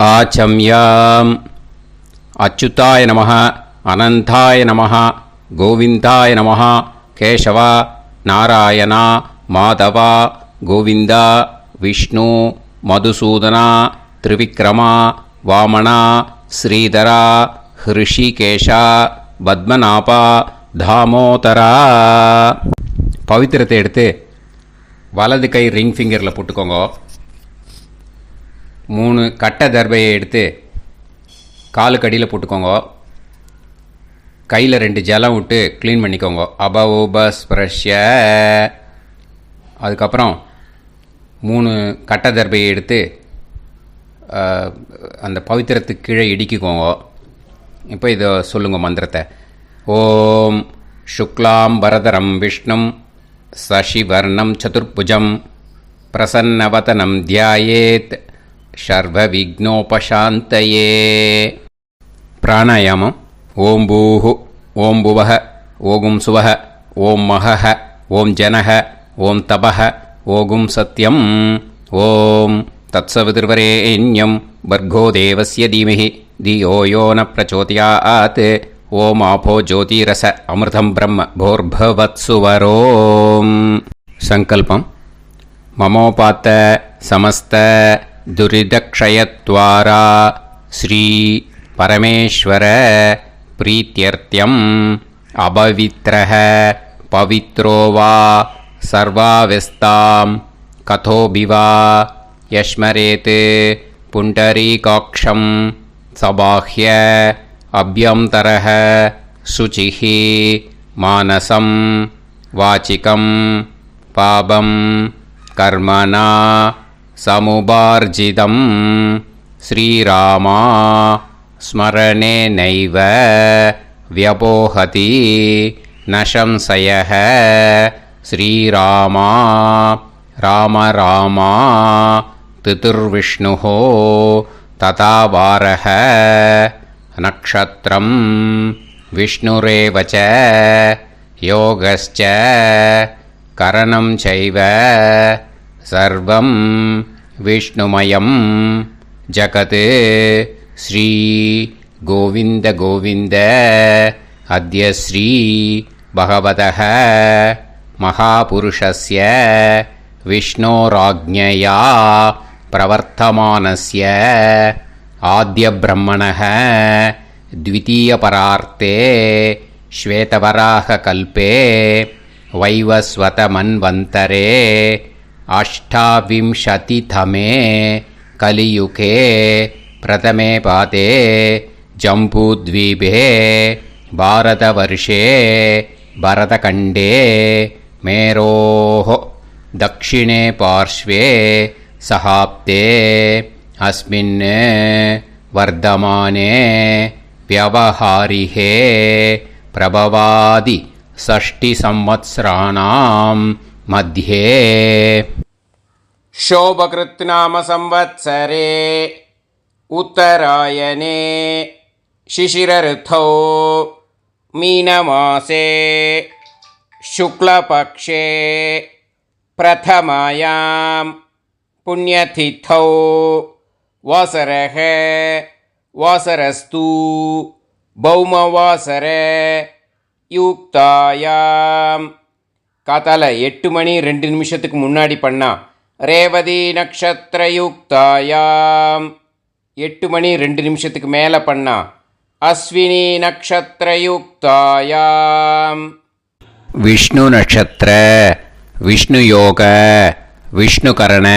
ஆச்சம்யாம். அச்சுதாய நமः, அனந்தாய நமः, கோவிந்தாய நமः, கேசவா, நாராயணா, மாதவா, கோவிந்தா, விஷ்ணு, மதுசூதனா, திரிவிக்ரமா, வாமனா, ஸ்ரீதரா, ஹிருஷிகேஷா, பத்மநாபா, தாமோதரா. பவித்திரத்தை எடுத்து வலது கை ரிங் ஃபிங்கரில் போட்டுக்கோங்க. 3 கட்டை தர்பையை எடுத்து காலுக்கடியில் போட்டுக்கோங்க. கையில் 2 ஜலம் விட்டு க்ளீன் பண்ணிக்கோங்க. அபவோபஸ்பிரஷ்ய. அதுக்கப்புறம் 3 கட்டை தர்பையை எடுத்து அந்த பவித்திரத்துக்கு கீழே இடிக்கிக்கோங்க. இப்போ இதை சொல்லுங்க மந்திரத்தை. ஓம் சுக்லாம் வரதரம் விஷ்ணும் சசிவர்ணம் சதுர்புஜம் பிரசன்னவதனம் தியாயேத் சர்வ விக்னோபசாந்தயே. பிராணாயாமம். ஓம் பூஹு, ஓம் புவஹ, ஓகும் சுவஹ, ஓம் மஹஹ, ஓம் ஜனஹ, ஓம் தபஹ, ஓகும் சத்யம். ஓம் தத்சவிதுர்வரேண்யம் பர்கோ தேவஸ்ய தீமஹி தியோ யோ ந பிரச்சோதயாத். ஓம் ஆபோ ஜோதிரச அமிர்தம் பிரம்ம போர்பவத்சுவரோம். சங்கல்பம். மமோபாத்த சமஸ்த துரிதக்ஷயத்வாரா ஸ்ரீ பரமேஸ்வர பிரீத்யர்த்தியம் அபவித்ரஹ பவித்ரோ வா சர்வாவஸ்தாம் கதோபிவா யஸ்மரேத் புண்டரீகாக்ஷம் சபாஹ்ய அப்யந்தரஹ சுசிஹ மானசம் வாசிகம் பாபம் கர்மணா சமுபார்ஜிதம் ஸ்ரீராமா ஸ்மரணேனைவ வ்யபோஹதி நசம்சயஹ. ஸ்ரீராமா ராம ராமா திதிர்விஷ்ணுஹோ ததா வாரஹ. நக்ஷத்ரம் விஷ்ணுரேவச யோகஸ்ச கரணம் சைவ சர்வம் விஷ்ணுமயம் ஜகத். ஸ்ரீ கோவிந்த கோவிந்த அத்ய ஸ்ரீ பகவதः மகாபுருஷஸ்ய விஷ்ணோராஜ்ஞயா பிரவர்த்தமானஸ்ய ஆத்ய பிரம்மணः த்விதீயபரார்த்தே ஸ்வேதவராக கல்பே வைவஸ்வத மன்வந்தரே அஷ்டாவிம்சதிதமே கலியுகே பிரதமே பாதே ஜம்பூத்வீபே பாரதவர்ஷே பரதகண்டே மேரோः தக்ஷிணே பார்ஷ்வே சஹாப்தே அஸ்மின் வர்தமானே व्यवहारिहे प्रभवादि षष्टि संवत्सराणां मध्ये. शोभकृत् नाम संवत्सरे उत्तरायणे शिशिर ऋतौ मीनमासे शुक्लपक्षे प्रथमायां पुण्यतिथौ वासरः வாசரஸ்து பௌமவாசர யுக்தாயாம். காத்தால 8 மணி 2 நிமிஷத்துக்கு முன்னாடி பண்ணா ரேவதி நக்ஷத்திர யுக்தாயாம். 8 மணி 2 நிமிஷத்துக்கு மேலே பண்ணா அஸ்வினி நக்ஷத்திர யுக்தாயாம். விஷ்ணு நட்சத்திர விஷ்ணு யோக விஷ்ணுகரண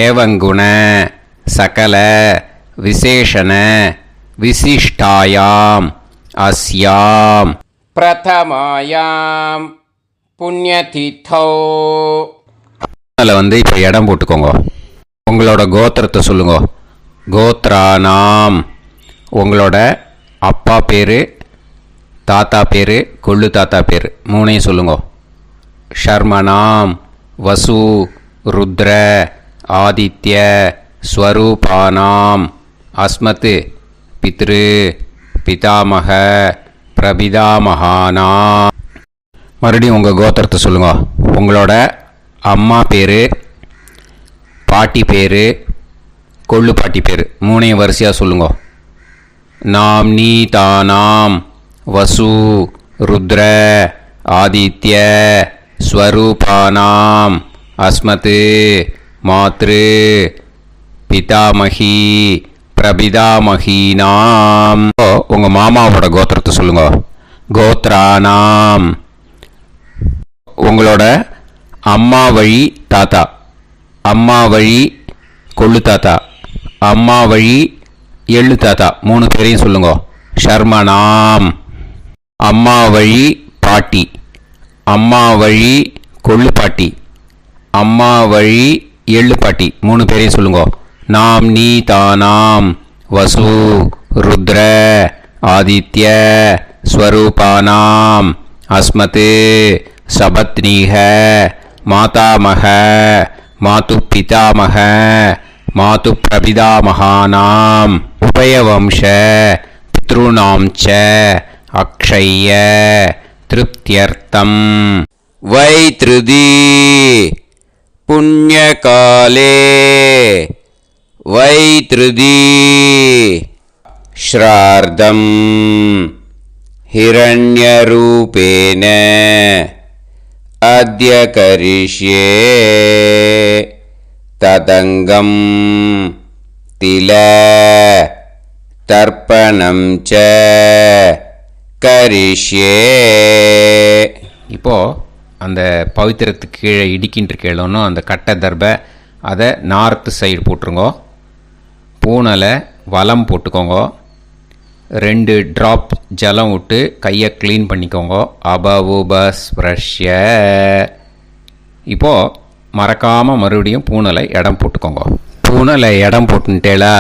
ஏவங்குண சகல விசேஷண விசிஷ்டாயாம் அஸ்யாம் பிரதமாயாம் புண்ணியதிதோ. அதில் இப்போ இடம் போட்டுக்கோங்க. உங்களோட கோத்திரத்தை சொல்லுங்க. கோத்ரானாம். உங்களோட அப்பா பேர், தாத்தா பேர், கொள்ளு தாத்தா பேர் 3ஐயும் சொல்லுங்க. ஷர்மனாம் வசு ருத்ர ஆதித்ய ஸ்வரூபானாம் அஸ்மத் பித்ரு பிதாமக பிரபிதாமகானா. மறுபடியும் உங்கள் கோத்திரத்தை சொல்லுங்க. உங்களோட அம்மா பேர், பாட்டி பேர், கொள்ளு பாட்டி பேர். மூணையும் வரிசையாக சொல்லுங்க. நாம் நீ தானாம் வசு ருத்ர ஆதித்ய ஸ்வரூபானாம் அஸ்மத் மாத்ரு பிதாமகி பிரபிதாமகீனாம். உங்கள் மாமாவோட கோத்திரத்தை சொல்லுங்க. கோத்ரானாம். உங்களோட அம்மா வழி தாத்தா, அம்மா வழி கொள்ளு தாத்தா, அம்மா வழி எள்ளு தாத்தா, 3 பேரையும் சொல்லுங்க. ஷர்மனாம். அம்மா வழி பாட்டி, அம்மா வழி கொள்ளு பாட்டி, அம்மா வழி எள்ளு பாட்டி, 3 பேரையும் சொல்லுங்க. நாம் நீ தானாம் வசு ருத்ர ஆதித்ய ஸ்வரூபானாம் அஸ்மத் சபத்னீஹ மாதாமக மாது பிதாமக மாது பிரபிதாமகானாம் உபயவம்ச பித்ருணாம் ச அக்ஷய திருப்தியர்த்தம் வைத்ருதி புண்ணியகாலே வைத்ருதி ஸ்ரார்த்தம் ஹிரண்யரூபேன அத்ய கரிஷ்யே ததங்கம் தில தர்ப்பணம் ச கரிஷ்யே. இப்போது அந்த பவித்திரத்துக்கு கீழே இடிக்கின்ற கீழே அந்த கட்டை தர்பை அதை நார்த்து சைடு போட்டுருங்கோ. பூனலை வலம் போட்டுக்கோங்க. 2 ட்ராப் ஜலம் விட்டு கையை க்ளீன் பண்ணிக்கோங்க. அபவுபஸ்ப்ரஷ்ய. இப்போது மறக்காமல் மறுபடியும் பூனலை இடம் போட்டுக்கோங்க. பூனலை இடம் போட்டுட்டேலா.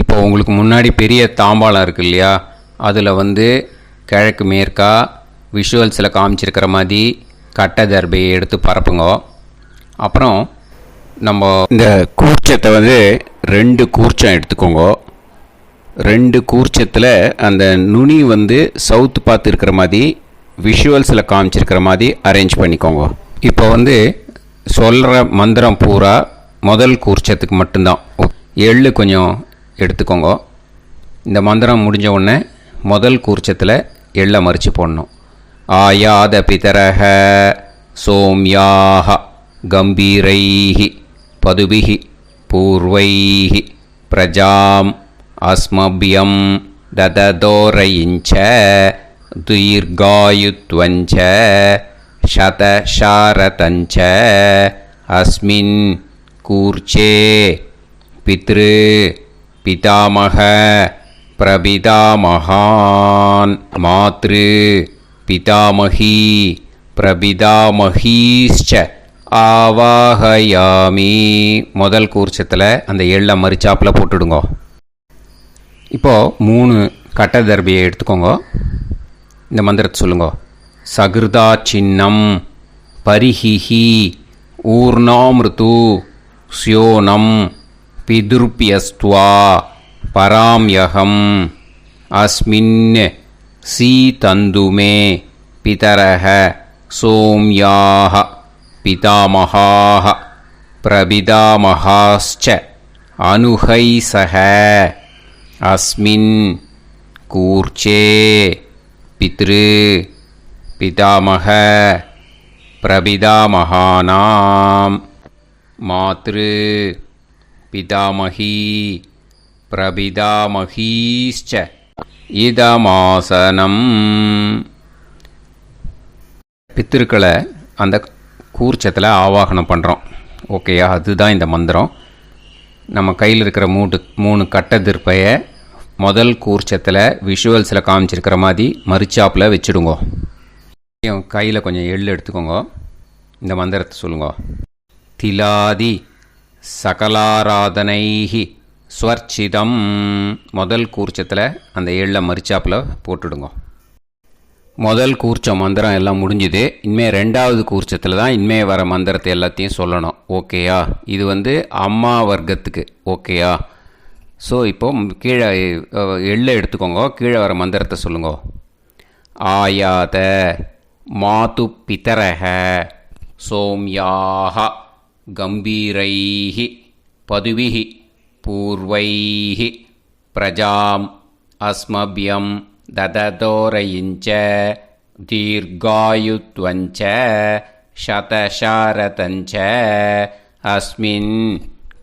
இப்போ உங்களுக்கு முன்னாடி பெரிய தாம்பாளம் இருக்கு இல்லையா, அதில் கிழக்கு மேற்கா விஷுவல்ஸில் காமிச்சிருக்கிற மாதிரி கட்டை தர்பையை எடுத்து பரப்புங்க. அப்புறம் நம்ம இந்த கூர்ச்சத்தை 2 கூர்ச்சம் எடுத்துக்கோங்க. 2 கூர்ச்சத்தில் அந்த நுனி சவுத்து பார்த்து இருக்கிற மாதிரி விஷுவல்ஸில் காமிச்சிருக்கிற மாதிரி அரேஞ்ச் பண்ணிக்கோங்க. இப்போ சொல்கிற மந்திரம் பூரா முதல் கூர்ச்சத்துக்கு மட்டும்தான். எள்ளு கொஞ்சம் எடுத்துக்கோங்க. இந்த மந்திரம் முடிஞ்ச உடனே முதல் கூர்ச்சத்தில் எள்ளை மறித்து போடணும். ஆயாத பிதரக சோம்யாக கம்பீரைஹி பதுபிஹி பூர்வைஹி பிரஜாம் அஸ்மபியம் தததோரயிஞ்ச தீர்காயுத்வஞ்ச சதசாரதஞ்ச அஸ்மின் கூர்ச்சே பித்ரு பிதாமக பிரபிதாமகான் மாத்ரு பிதாமகி பிரபிதாமகீஷ்ச ஆவாஹயாமி. முதல் கூர்ச்சத்தில் அந்த எள்ளை மறிச்சாப்பில் போட்டுடுங்க. இப்போது 3 கட்டை தர்பியை எடுத்துக்கோங்க. இந்த மந்திரத்தை சொல்லுங்க. சகிருதா சின்னம் பரிஹிஹி ஊர்ணாமிருத்து ஸ்யோனம் பிதுர்பியஸ்துவா பராம்யகம் அஸ்மின் சீதந்துமே பிதரஹ சோம்யாஹ பிதாமகாஹ பிரபிதாமகாஸ்ச அனுஹைசஹ அஸ்மின் கூர்ச்சே பித்ரு பிதாமக பிரபிதாமகானாம் மாத்ரு பிதாமகி பிரபிதாமகீஷ்ச இதமாசனம். பித்திருக்களை அந்த கூர்ச்சத்தில் ஆவாகனம் பண்ணுறோம். ஓகேயா? அதுதான் இந்த மந்திரம். நம்ம கையில் இருக்கிற 3 கட்டை திருப்பையை முதல் கூர்ச்சத்தில் விஷுவல்ஸில் காமிச்சிருக்கிற மாதிரி மறிச்சாப்பில் வச்சுடுங்க. கையில் கொஞ்சம் எள்ளு எடுத்துக்கோங்க. இந்த மந்திரத்தை சொல்லுங்க. திலாதி சகலாராதனைஹி ஸ்வர்ச்சிதம். முதல் கூர்ச்சத்தில் அந்த எள்ளை மறிச்சாப்பில் போட்டுடுங்க. முதல் கூர்ச்சம் மந்திரம் எல்லாம் முடிஞ்சுது. இனிமேல் 2வது கூர்ச்சத்தில் தான் இனிமேல் வர மந்திரத்தை எல்லாத்தையும் சொல்லணும். ஓகேயா? இது அம்மா வர்க்கத்துக்கு. ஓகேயா? ஸோ இப்போது கீழே எள்ளை எடுத்துக்கோங்க. கீழே வர மந்திரத்தை சொல்லுங்க. ஆயாத மாது பிதரஹ சோம்யாக கம்பீரைஹி பதுவிஹி पूर्वैः प्रजाम् अस्मभ्यं ददतोरयिञ्च दीर्घायुत्वञ्च शतशारतञ्च अस्मिन्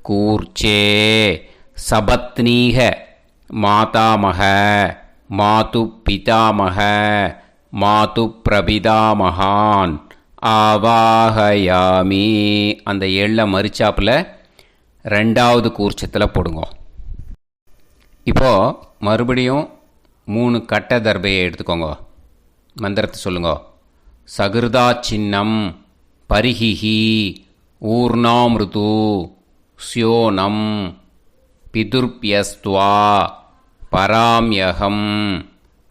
कूर्चे सपत्नीः मातामह मातुपितामह மாதுப்பிரபிதாமகான் ஆவாஹயாமி. அந்த எள்ள மரிச்சாப்பில் ரெண்டாவது கூர்ச்சத்தில் போடுங்க. இப்போது மறுபடியும் 3 கட்ட தர்பையை எடுத்துக்கோங்க. மந்திரத்தை சொல்லுங்க. சகிருதா சின்னம் பரிஹிஹி ஊர்ணாமிருது ஸ்யோனம் பிதுர்பியஸ்துவா பராம்யகம்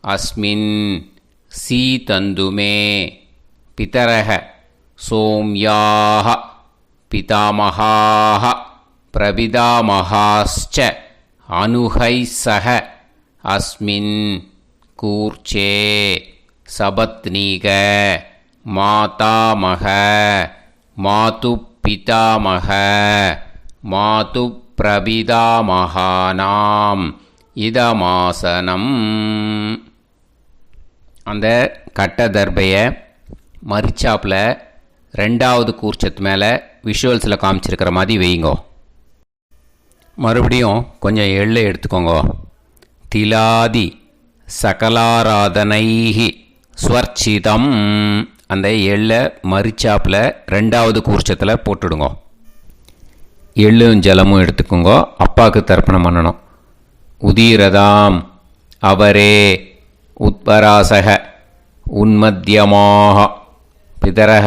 அஸ்மின் சீதந்துமே பிதரஹ சோம்யாஹ பிதாமஹாஹ பிரபிதாமஹாஸ்ச அனுஹைஸஹ அஸ்மின் கூர்ச்சே சபத்னீக மாதாமஹ மாதுப்பிதாமஹ மாதுப்பிரபிதாமஹானாம் இதமாசனம். அந்த கட்ட தர்பையை மரிச்சாப்பில் ரெண்டாவது கூர்ச்சத்து மேலே விஷுவல்ஸில் காமிச்சிருக்கிற மாதிரி வைங்கோ. மறுபடியும் கொஞ்சம் எள்ளை எடுத்துக்கோங்க. திலாதி சகலாராதனைஹி ஸ்வர்ச்சிதம். அந்த எள்ளை மரிச்சாப்பில் ரெண்டாவது கூர்ச்சத்தில் போட்டுடுங்க. எள்ளும் ஜலமும் எடுத்துக்கோங்க. அப்பாவுக்கு தர்ப்பணம் பண்ணணும். உதீரதாம் அவரே உத்பராசக உன்மத்யமாக பிதரக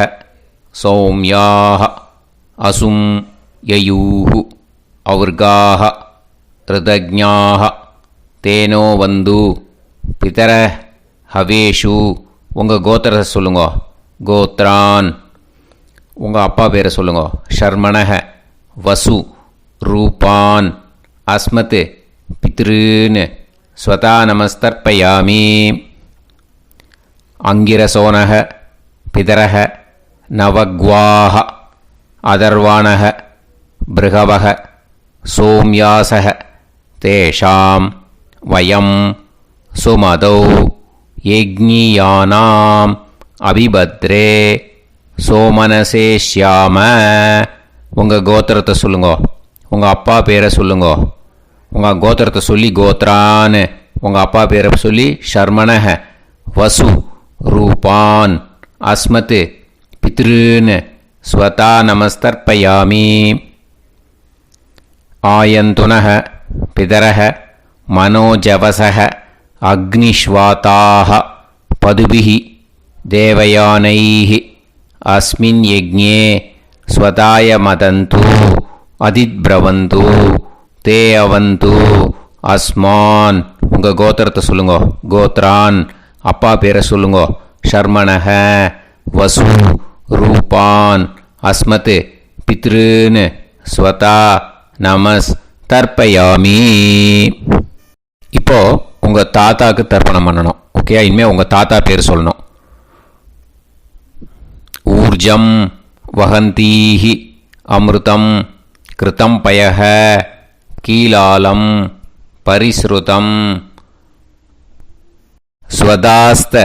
சௌம்யாக அசும் யயூஹு அவுர்காக ரிதஜ்ஞாக தேனோ வந்து பிதர ஹவேஷு. உங்கள் கோத்திரத்தை சொல்லுங்க. கோத்ரான். உங்கள் அப்பா பேரை சொல்லுங்க. ஷர்மணக வசு ரூபான் அஸ்மத் பித்ருன்னு ஸ்வதா நமஸ்தர்ப்பயாமி. அங்கிரசோனக பிதரக நவக்வாஹ அதர்வாணக பிருகவக சோம்யாசக தேஷாம் வயம் சுமதௌ யஜ்ஞியானாம் அபிபத்ரே சோமனசேஷ்யாம. உங்கள் கோத்திரத்தை சொல்லுங்க. உங்கள் அப்பா பேரை சொல்லுங்க. உங்கள் கோத்திரத்தை சொல்லி கோத்ரான்னு, உங்கள் அப்பா பேரை சொல்லி ஷர்மணக வசு ரூபான் அஸ்மத் பித்ருன்னு ஸ்வதா நமஸ்தர்ப்பயாமி. ஆயந்துனக பிதரக மனோஜவசக அக்னிஷ்வாதாக பதுபிஹி தேவயானைஹி அஸ்மின் யஜ்ஞே ஸ்வதாய மதந்து அதித்பிரவந்து தே அவது அஸ்மான். உங்கள் கோத்திரத்தை சொல்லுங்க. கோத்ரான். அப்பா பேரை சொல்லுங்க. ஷர்மணக வசு ரூபான் அஸ்மத் பித்ருன்னு ஸ்வதா நமஸ் தர்ப்பயாமி. இப்போது உங்கள் தாத்தாவுக்கு தர்ப்பணம் பண்ணணும். ஓகே, இனிமேல் உங்கள் தாத்தா பேர் சொல்லணும். ஊர்ஜம் வஹந்தீஹி அமிர்தம் கிருதம் பயஹ கீலாலம் பரிஸ்ருதம் ஸ்வதாஸ்த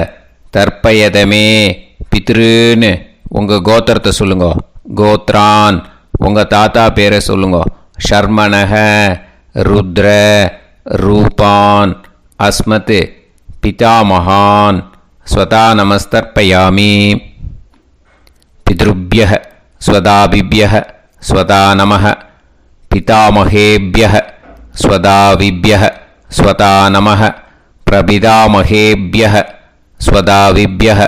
தர்ப்பயதமே பித்ருன்னு. உங்கள் கோத்திரத்தை சொல்லுங்க. கோத்ரான். உங்கள் தாத்தா பேரை சொல்லுங்க. ஷர்மணக ருத்ர ரூபான் அஸ்மத் பிதாமகான் ஸ்வதா நமஸ்தர்ப்பயாமி. பித்ருப்யஹ ஸ்வதாபிப்யஹ ஸ்வதா நமஹ பிதாமகேப்யஹ ஸ்வதாவிப்யஹ ஸ்வதா நமஹ பிரபிதாமகேப்யஹ ஸ்வதாவிப்யஹ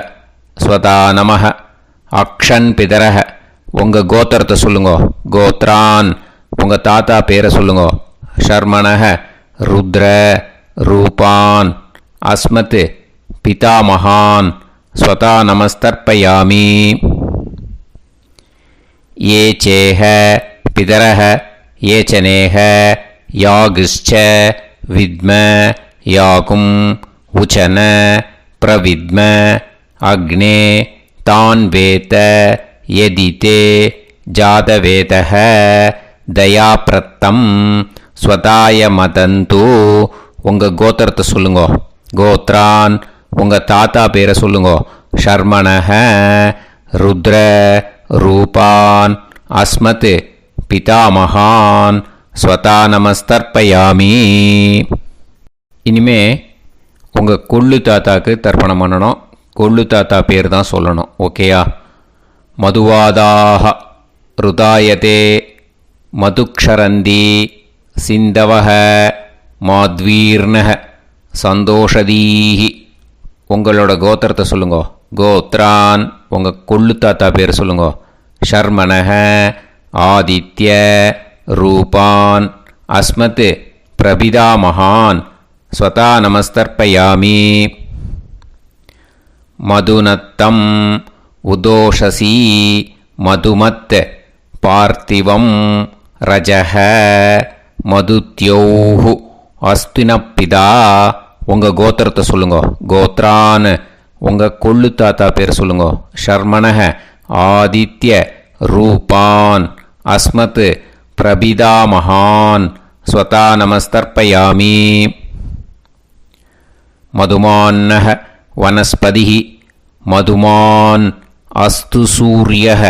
ஸ்வதா நமஹ. அக்ஷன் பிதரஹ. உங்கள் கோத்திரத்தை சொல்லுங்க. கோத்ரான். உங்கள் தாத்தா பேரை சொல்லுங்க. ஷர்மணக ருத்ர ரூபான் அஸ்மத் பிதாமகான் ஸ்வதா நமஸ்தர்ப்பயாமி. ये चेह पितरः ये च नेह यागश्च विद्म याकुं उचन प्रविद्म अग्ने तान् वेत यदि ते जातवेतः दयाप्रत्तं ஸ்வதாய மதந்து. உங்கள் கோத்திரத்தை சொல்லுங்கோ. கோத்ரான். உங்கள் தாத்தா பேரை சொல்லுங்கோ. ஷர்மணஹ ருத்ர ரூபான் அஸ்மத் பிதாமகான் ஸ்வதா நமஸ்தர்ப்பயாமி. இனிமே உங்கள் கொள்ளு தாத்தாக்கு தர்ப்பணம் பண்ணணும். கொள்ளு தாத்தா பேர் தான் சொல்லணும். ஓகேயா? மதுவாதாக ருதாயதே மதுக்ஷரந்தி சிந்தவஹ மாத்வீர்ணஹ சந்தோஷதீஹி. உங்களோட கோத்திரத்தை சொல்லுங்க. கோத்ரான். உங்கள் கொள்ளு தாத்தா பேர் சொல்லுங்க. ஷர்மணஹ ஆதித்ய ரூபான் அஸ்மத் பிரபிதாமகான் ஸ்வதா நமஸ்தர்ப்பயாமி. மதுநத்தம் உதோஷசி மதுமத் பார்த்திவம் ரஜஹ மதுத்யோஹு அஸ்தினப்பிதா. உங்கள் கோத்திரத்தை சொல்லுங்க. கோத்ரான். உங்கள் கொள்ளு தாத்தா பேர் சொல்லுங்க. ஷர்மணஹ ஆதித்ய ரூபான் அஸ்மத் பிரபிதாமகான் ஸ்வதா நமஸ்தர்ப்பயாமி. மதுமான்னஹ வனஸ்பதிஹி மதுமான் அஸ்து சூரியஹ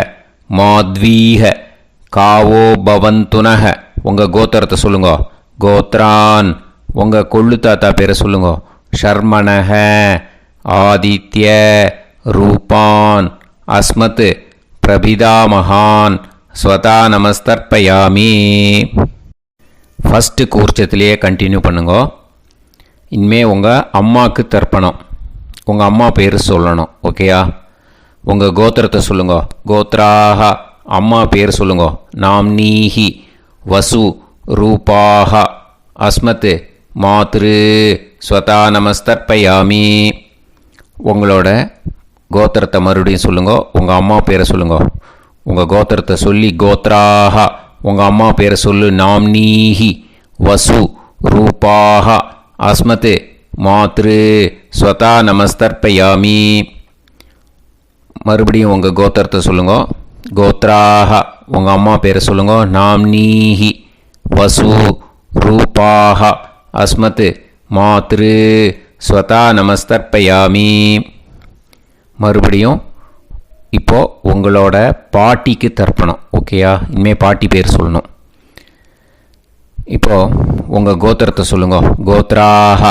மாத்வீஹ காவோ பவந்துனஹ. உங்கள் கோத்திரத்தை சொல்லுங்க. கோத்ரான். உங்கள் கொள்ளு தாத்தா பேரை சொல்லுங்க. ஷர்மணஹ ஆதித்ய ரூபான் அஸ்மத் பிரபிதாமகான் ஸ்வதா நமஸ்தர்ப்பயாமி. ஃபஸ்ட்டு கூர்ச்சத்திலேயே கண்டினியூ பண்ணுங்க. இனிமே உங்கள் அம்மாவுக்கு தர்ப்பணம். உங்கள் அம்மா பேர் சொல்லணும். ஓகேயா? உங்கள் கோத்திரத்தை சொல்லுங்க. கோத்ராக. அம்மா பேர் சொல்லுங்க. நாம்னீஹி வசு ரூபாக அஸ்மத் மாத்ரு ஸ்வதா நமஸ்தர்ப்பயாமி. உங்களோட கோத்திரத்தை மறுபடியும் சொல்லுங்க. உங்கள் அம்மா பேரை சொல்லுங்க. உங்கள் கோத்திரத்தை சொல்லி கோத்ராக. உங்கள் அம்மா பேரை சொல்லு. நாம்னீஹி வசு ரூபாக அஸ்மத் மாத்ரு ஸ்வதா நமஸ்தர்ப்பயாமி. மறுபடியும் உங்கள் கோத்திரத்தை சொல்லுங்க. கோத்ராக. உங்கள் அம்மா பேரை சொல்லுங்க. நாம்னீஹி வசு ரூபாக அஸ்மத் மாத்ரு ஸ்வதா நமஸ்தர்ப்பயாமி. மறுபடியும் இப்போது உங்களோட பாட்டிக்கு தர்ப்பணம். ஓகேயா? இனிமேல் பாட்டி பேர் சொல்லணும். இப்போது உங்கள் கோத்திரத்தை சொல்லுங்க. கோத்ராக.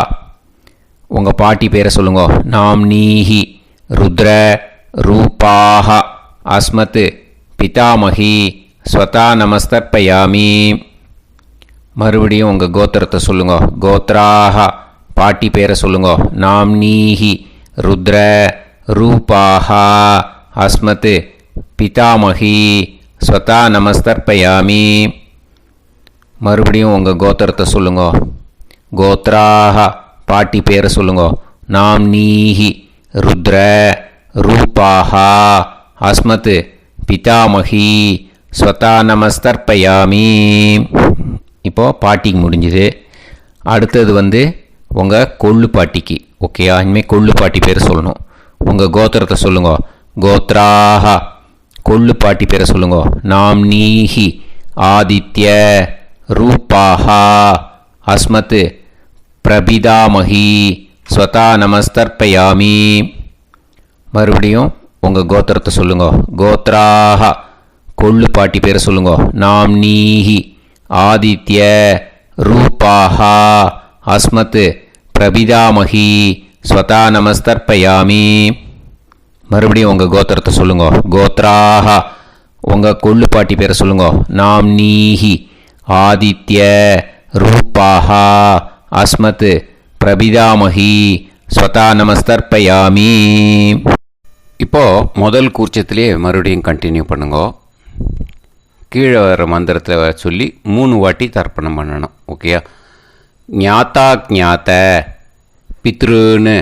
உங்கள் பாட்டி பேரை சொல்லுங்க. நாம்னீஹி ருத்ர ரூபாக அஸ்மத் பிதாமகி ஸ்வதா நமஸ்தர்ப்பயாமி. மறுபடியும் உங்கள் கோத்திரத்தை சொல்லுங்க. கோத்ராக. பாட்டி பேரை சொல்லுங்க. நாம்னீஹி ருத்ர ரூபாக அஸ்மத் பிதாமகி ஸ்வதா நமஸ்தர்ப்பயாமி. மறுபடியும் உங்கள் கோத்திரத்தை சொல்லுங்க. கோத்ராக. பாட்டி பேரை சொல்லுங்க. நாம்னீஹி ருத்ர ரூபாக அஸ்மத் பிதாமகி ஸ்வதா நமஸ்தர்ப்பயாமி. இப்போது பாட்டிக்கு முடிஞ்சுது. அடுத்தது உங்கள் கொள்ளு பாட்டிக்கு. ஓகேயா? இனிமேல் கொள்ளு பாட்டி பேர் சொல்லணும். உங்கள் கோத்திரத்தை சொல்லுங்க. கோத்ராக. கொள்ளு பாட்டி பேரை சொல்லுங்க. நாம்னீஹி ஆதித்ய ரூபாக அஸ்மத் பிரபிதாமகி ஸ்வதா நமஸ்தர்ப்பயாமி. மறுபடியும் உங்கள் கோத்திரத்தை சொல்லுங்க. கோத்ராக. கொள்ளு பாட்டி பேரை சொல்லுங்க. நாம்னீஹி ஆதித்ய ரூபாக அஸ்மத் பிரபிதாமகி ஸ்வதா நமஸ்தர்ப்பயாமி. மறுபடியும் உங்கள் கோத்திரத்தை சொல்லுங்க. கோத்ராக. உங்கள் கொள்ளு பாட்டி பேரை சொல்லுங்க. நாம்னீஹி ஆதித்ய ரூபாக அஸ்மத் பிரபிதாமகி ஸ்வதா நமஸ்தர்ப்பயாமி. இப்போது முதல் கூர்ச்சத்திலே மறுபடியும் கண்டினியூ பண்ணுங்க. கீழே வர மந்திரத்தில் சொல்லி 3 வாட்டி தர்ப்பணம் பண்ணணும். ஓகேயா? ஞாத்தா ஞாத்த பித்ருன்னு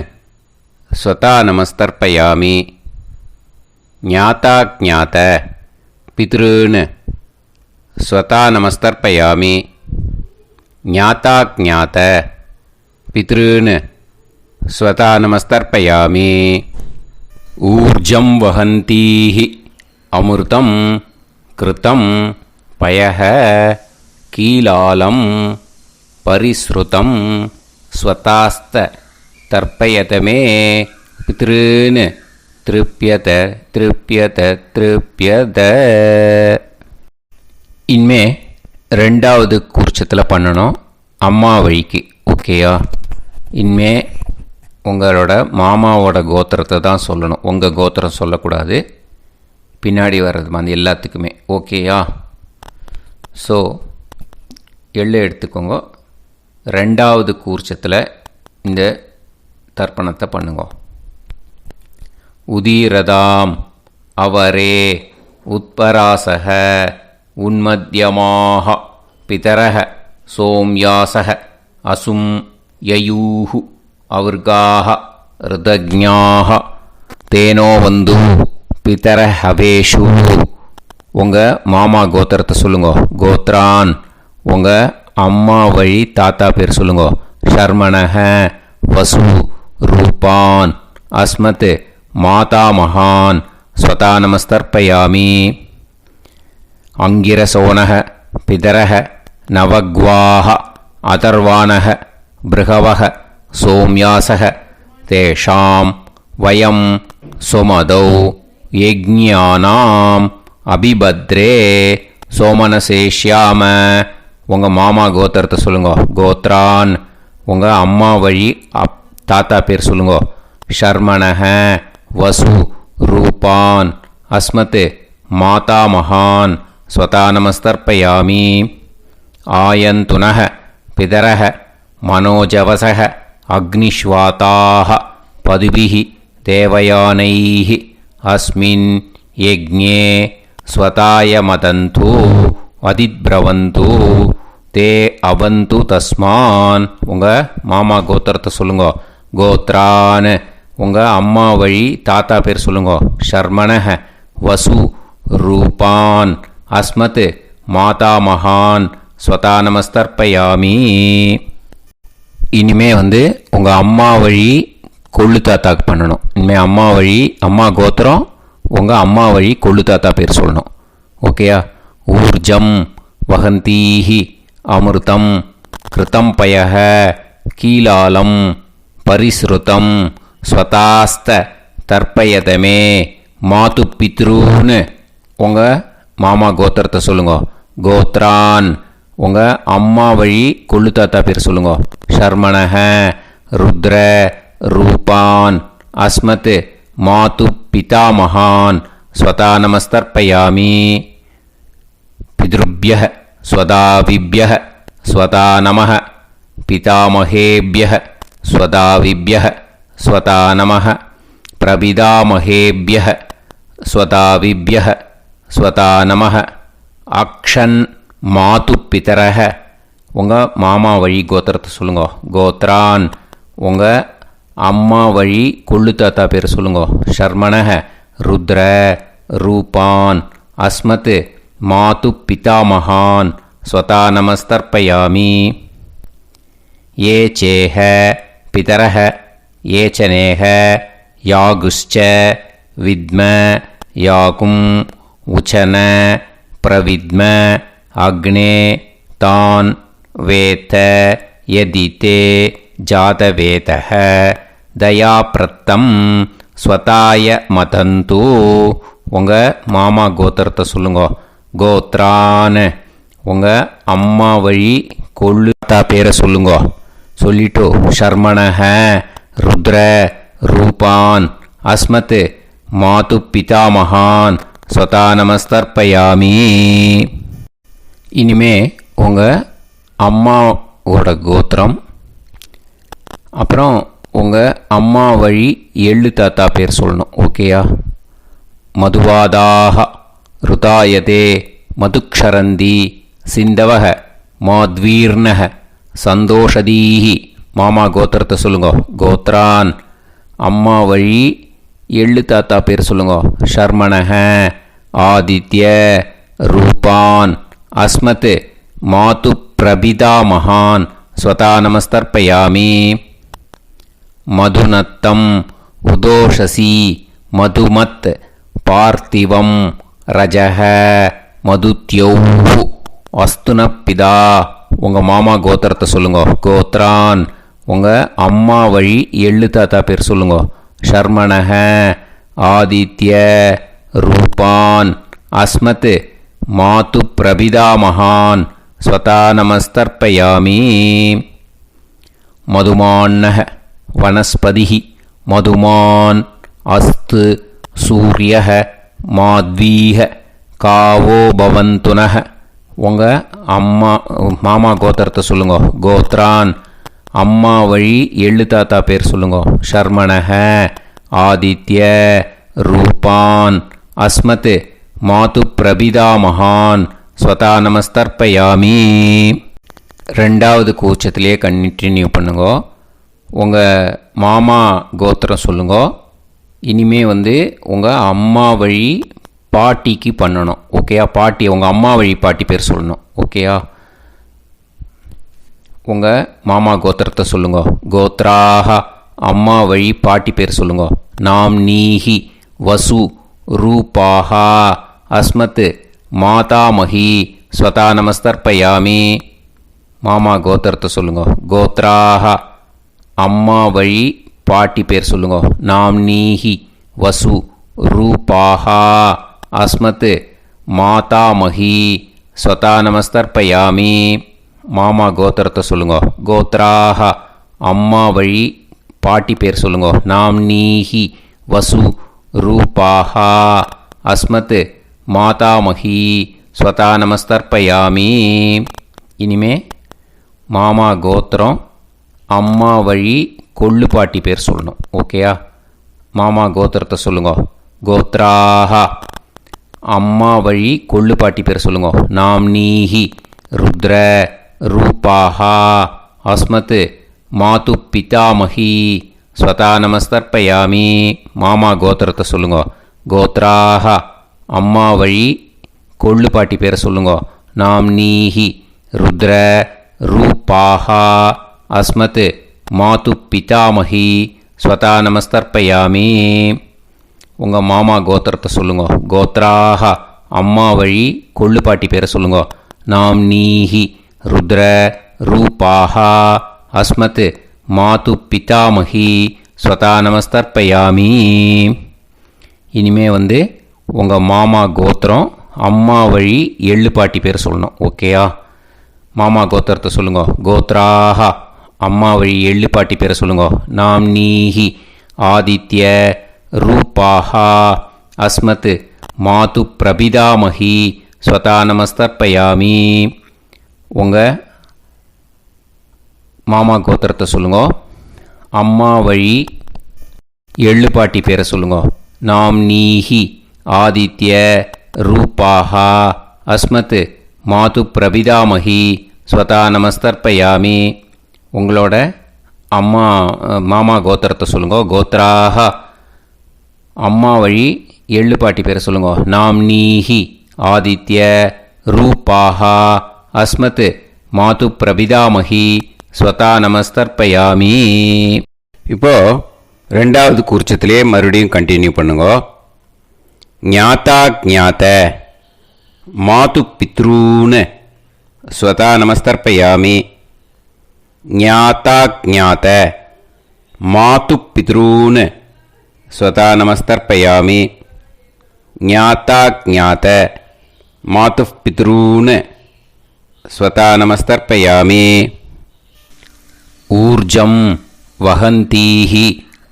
ஸ்வதா நமஸ்தர்ப்பயாமி. ஞாத்தா ஞாத்த பித்ருன்னு ஸ்வதா நமஸ்தர்ப்பயாமி. ஞாத்தா ஞாத்த பித்ருன்னு ஸ்வதா நமஸ்தர்ப்பயாமி. ஊர்ஜம் வஹந்தீஹி அமிர்தம் கிருதம் பயஹ கீலாலம் பரிஸ்ருதம் ஸ்வதாஸ்த தர்ப்பயதமே பித்ருன்னு திருப்யத திருப்யத திருப்யத. இனிமே ரெண்டாவது கூர்ச்சத்தில் பண்ணணும் அம்மா வழிக்கு. ஓகேயா? இனிமே உங்களோட மாமாவோட கோத்திரத்தை தான் சொல்லணும், உங்கள் கோத்திரம் சொல்லக்கூடாது. பின்னாடி வர்றது மாதிரி எல்லாத்துக்குமே. ஓகேயா? ஸோ எள்ளு எடுத்துக்கோங்க. ரெண்டாவது கூர்ச்சத்தில் இந்த தர்ப்பணத்தை பண்ணுங்க. உதீரதாம் அவரே உத்பராசக உன்மத்யமாக பிதரக சோம்யாசக அசும் யயூஹு அவர்காக ருதஜ்ஞாக தேனோ வந்து பிதர ஹவேஷு. உங்கள் மாமா கோத்திரத்தை சொல்லுங்க. கோத்ரான் உங்கள் அம்மா வழி தாத்தா பேர் சொல்லுங்க. ஷர்மணக வசு ரூபான் அஸ்மத் மாதா மகான் ஸ்வதா நமஸ்தர்ப்பயாமி. அங்கிரசோனக பிதரக நவக்வாக அதர்வானக பிருகவக சோம்யாசக தேஷாம் வயம் சுமதௌ யஜ்ஞானாம் அபிபத்ரே சோமனசேஷ்யாம. உங்கள் மாமா கோத்திரத்தை சொல்லுங்க. கோத்ரான் உங்கள் அம்மா வழி தாத்தா பேர் சொல்லுங்க. ஷர்மணக வசு ரூபான் அஸ்மத் மாதா மகான் ஸ்வதா நமஸ்தர்ப்பயாமி. ஆயந்துனக பிதரக மனோஜவசக அக்னிஷ்வாதாக பதுபிஹி தேவயானைஹி அஸ்மின் யஜ்ஞே ஸ்வதாய மதந்து அதிப்ரவந்து தே அவந்து தஸ்மான். உங்கள் மாமா கோத்திரத்தை சொல்லுங்க. கோத்ரான் உங்கள் அம்மா வழி தாத்தா பேர் சொல்லுங்க. ஷர்மணக வசு ரூபான் அஸ்மத் மாதா மகான் ஸ்வதா நமஸ்தர்ப்பயாமி. இனிமே உங்கள் அம்மா வழி கொள்ளு தாத்தாக்கு பண்ணணும். இனிமேல் அம்மா வழி அம்மா கோத்திரம் உங்கள் அம்மா வழி கொள்ளு தாத்தா பேர் சொல்லணும். ஓகேயா? ஊர்ஜம் வகந்தீஹி அமிர்தம் கிருதம் பயக கீலாலம் பரிஸ்ருதம் ஸ்வதாஸ்த தர்ப்பயதமே மாது பித்ருன்னு உங்கள் மாமா கோத்திரத்தை சொல்லுங்க. கோத்ரான் உங்கள் அம்மா வழி கொள்ளு தாத்தா பேர் சொல்லுங்க. ஷர்மணக ருத்ர ரூபான் அஸ்மத் மாது பிதா மகான் ஸ்வதா நமஸ்தர்ப்பயாமி. பித்ருப்யः ஸ்வதாவிப்யः ஸ்வதா நமः பிதாமகேப்யः ஸ்வதாவிப்யः ஸ்வதா நமः பிரபிதாமகேப்யः ஸ்வதாவிப்யः ஸ்வதா நமः. அக்ஷன் மாது பிதரக உங்கள் மாமா வழி கோத்திரத்தை சொல்லுங்க. கோத்ரான் உங்கள் அம்மா வழி கொள்ளு தாத்தா பேர் சொல்லுங்க. ஷர்மணக ருத்ர ரூபான் அஸ்மத் மாது பிதா மகான் ஸ்வதா நமஸ்தர்ப்பயாமி. ஏ சேஹ பிதரக ஏ சனேஹ யாகுஷ்ச வித்ம யாகும் உச்சன பிரவித்ம அக்னே தான் வேத யதிதே ஜாதவேதः தயாப்ரத்தம் ஸ்வதாய மதந்து. உங்கள் மாமா கோத்திரத்தை சொல்லுங்க. கோத்ரான் உங்கள் அம்மா வழி கொள்ளு தாத்தா பேரை சொல்லுங்க. சொல்லிட்டு ஷர்மணக ருத்ர ரூபான் அஸ்மத் மாது பிதா மகான் ஸ்வதா நமஸ்தர்ப்பயாமி. இனிமே உங்கள் அம்மாவோட கோத்திரம் அப்புறம் உங்கள் அம்மா வழி எள்ளு தாத்தா பேர் சொல்லணும். ஓகேயா? மதுவாதாக ருதாயதே மதுக்ஷரந்தி சிந்தவக மாத்வீர்ணக சந்தோஷதீஹி. மாமா கோத்திரத்தை சொல்லுங்க. கோத்ரான் அம்மா வழி எள்ளு தாத்தா பேர் சொல்லுங்க. ஷர்மணக ஆதித்ய ரூபான் அஸ்மத் மாது பிரபிதா மகான் ஸ்வதா நமஸ்தர்ப்பயாமி. மதுநத்தம் உதோஷசி மதுமத் பார்த்திவம் ரஜக மதுத்யௌ அஸ்துனப்பிதா உங்கள் மாமா கோத்திரத்தை சொல்லுங்க. கோத்ரான். உங்கள் அம்மா வழி எள்ளு தாத்தா பேர் சொல்லுங்க. ஷர்மணஹ, ஆதித்ய, ரூபான், அஸ்மத், மாது பிரபிதாமகான், ஸ்வதா நமஸ்தர்ப்பயாமி. மதுமான்னஹ, வனஸ்பதிஹி, மதுமான், அஸ்து, சூரியஹ, மாத்வீஹ, காவோ பவந்துனஹ. உங்கள் மாமா கோத்திரத்தை சொல்லுங்க. கோத்ரான். அம்மா வழி எள்ளு தாத்தா பேர் சொல்லுங்க. ஷர்மணஹ, ஆதித்ய, ரூபான், அஸ்மத், மாது பிரபிதாமகான், ஸ்வதா நமஸ்தர்ப்பயாமி. ரெண்டாவது கூச்சத்திலே கண்டினியூ பண்ணுங்க. உங்கள் மாமா கோத்திரம் சொல்லுங்க. இனிமே உங்கள் அம்மா வழி பாட்டிக்கு பண்ணணும். ஓகேயா? பாட்டி, உங்கள் அம்மா வழி பாட்டி பேர் சொல்லணும். ஓகேயா? உங்கள் மாமா கோத்திரத்தை சொல்லுங்க. கோத்ராஹ, அம்மா வழி பாட்டி பேர் சொல்லுங்க. நாம் நீஹி, வசு, ரூபாஹா, அஸ்மத், மாதாமஹி, ஸ்வதா நமஸ்தர்ப்பயாமி. மாமா கோத்திரத்தை சொல்லுங்க. கோத்ராஹ, அம்மா வழி பாட்டி பேர் சொல்லுங்க. நாம் நீஹி, வசு, ரூபாஹா, அஸ்மத், மாதாமஹி, ஸ்வதா நமஸ்தர்ப்பயாமி. மாமா கோத்திரத்தை சொல்லுங்க. கோத்ராஹ, அம்மா வழி பாட்டி பேர் சொல்லுங்க. நாம் நீஹி, வசு, ரூபாஹா, அஸ்மத், மாதாமஹி, ஸ்வதா நமஸ்தர்ப்பயாமி. இனிமே மாமா கோத்திரம் அம்மா வழி கொள்ளு பாட்டி பேர் சொல்லணும். ஓகேயா? மாமா கோத்திரத்தை சொல்லுங்க. கோத்ராஹ, அம்மா வழி கொள்ளு பாட்டி பேர் சொல்லுங்க. நாம் நீஹி, ருத்ர, ரூபாஹா, அஸ்மத், மாது பிதாமஹி, ஸ்வதா நமஸ்தர்ப்பயாமி. மாமா கோத்திரத்தை சொல்லுங்க. கோத்ராஹ, அம்மா வழி கொள்ளு பாட்டி பேரை சொல்லுங்க. நாம் நீஹி, ருத்ர, ரூபாஹா, அஸ்மத், மாது பிதாமஹி, ஸ்வதா நமஸ்தர்ப்பயாமி. உங்கள் மாமா கோத்திரத்தை சொல்லுங்க. கோத்ராஹ, அம்மா வழி கொள்ளு பாட்டி பேரை சொல்லுங்க. நாம் நீஹி, ருத்ர, ரூபாஹா, அஸ்மத், மாது பிதாமஹி, ஸ்வதா நமஸ்தர்ப்பயாமி. இனிமே உங்கள் மாமா கோத்திரம் அம்மா வழி எள்ளு பாட்டி பேர் சொல்லணும். ஓகேயா? மாமா கோத்திரத்தை சொல்லுங்க. கோத்ராஹ, அம்மா வழி எள்ளு பாட்டி பேரை சொல்லுங்க. நாம் நீஹி, ஆதித்ய, ரூபாஹா, அஸ்மத், மாது பிரபிதாமஹி, ஸ்வதா நமஸ்தர்ப்பயாமி. உங்கள் மாமா கோத்திரத்தை சொல்லுங்க. அம்மா வழி எள்ளு பாட்டி பேரை சொல்லுங்க. நாம் நீஹி, ஆதித்ய, ரூபாஹா, அஸ்மத், மாது பிரபிதாமஹி, ஸ்வதா நமஸ்தர்ப்பயாமி. உங்களோட மாமா கோத்திரத்தை சொல்லுங்க. கோத்ராஹ, அம்மா வழி எள்ளு பாட்டி பேரை சொல்லுங்க. நாம் நீஹி, ஆதித்ய, ரூபாஹா, அஸ்மத், மாது பிரபிதாமஹி, ஸ்வதா நமஸ்தர்ப்பயாமி. இப்போ ரெண்டாவது கூர்ச்சத்திலே மறுபடியும் கண்டினியூ பண்ணுங்க. ஞாதா ஞாத, மாது பித்ரூன், ஸ்வதா நமஸ்தர்ப்பயாமி. ஞாதா ஞாத, மாது பித்ரூன், ஸ்வதா நமஸ்தர்ப்பயாமி. ஞாதா ஞாத, மாது பித்ரூன், ஸ்வதா நமஸ்தர்ப்பயாமி. ஊர்ஜம் வஹந்தீஹி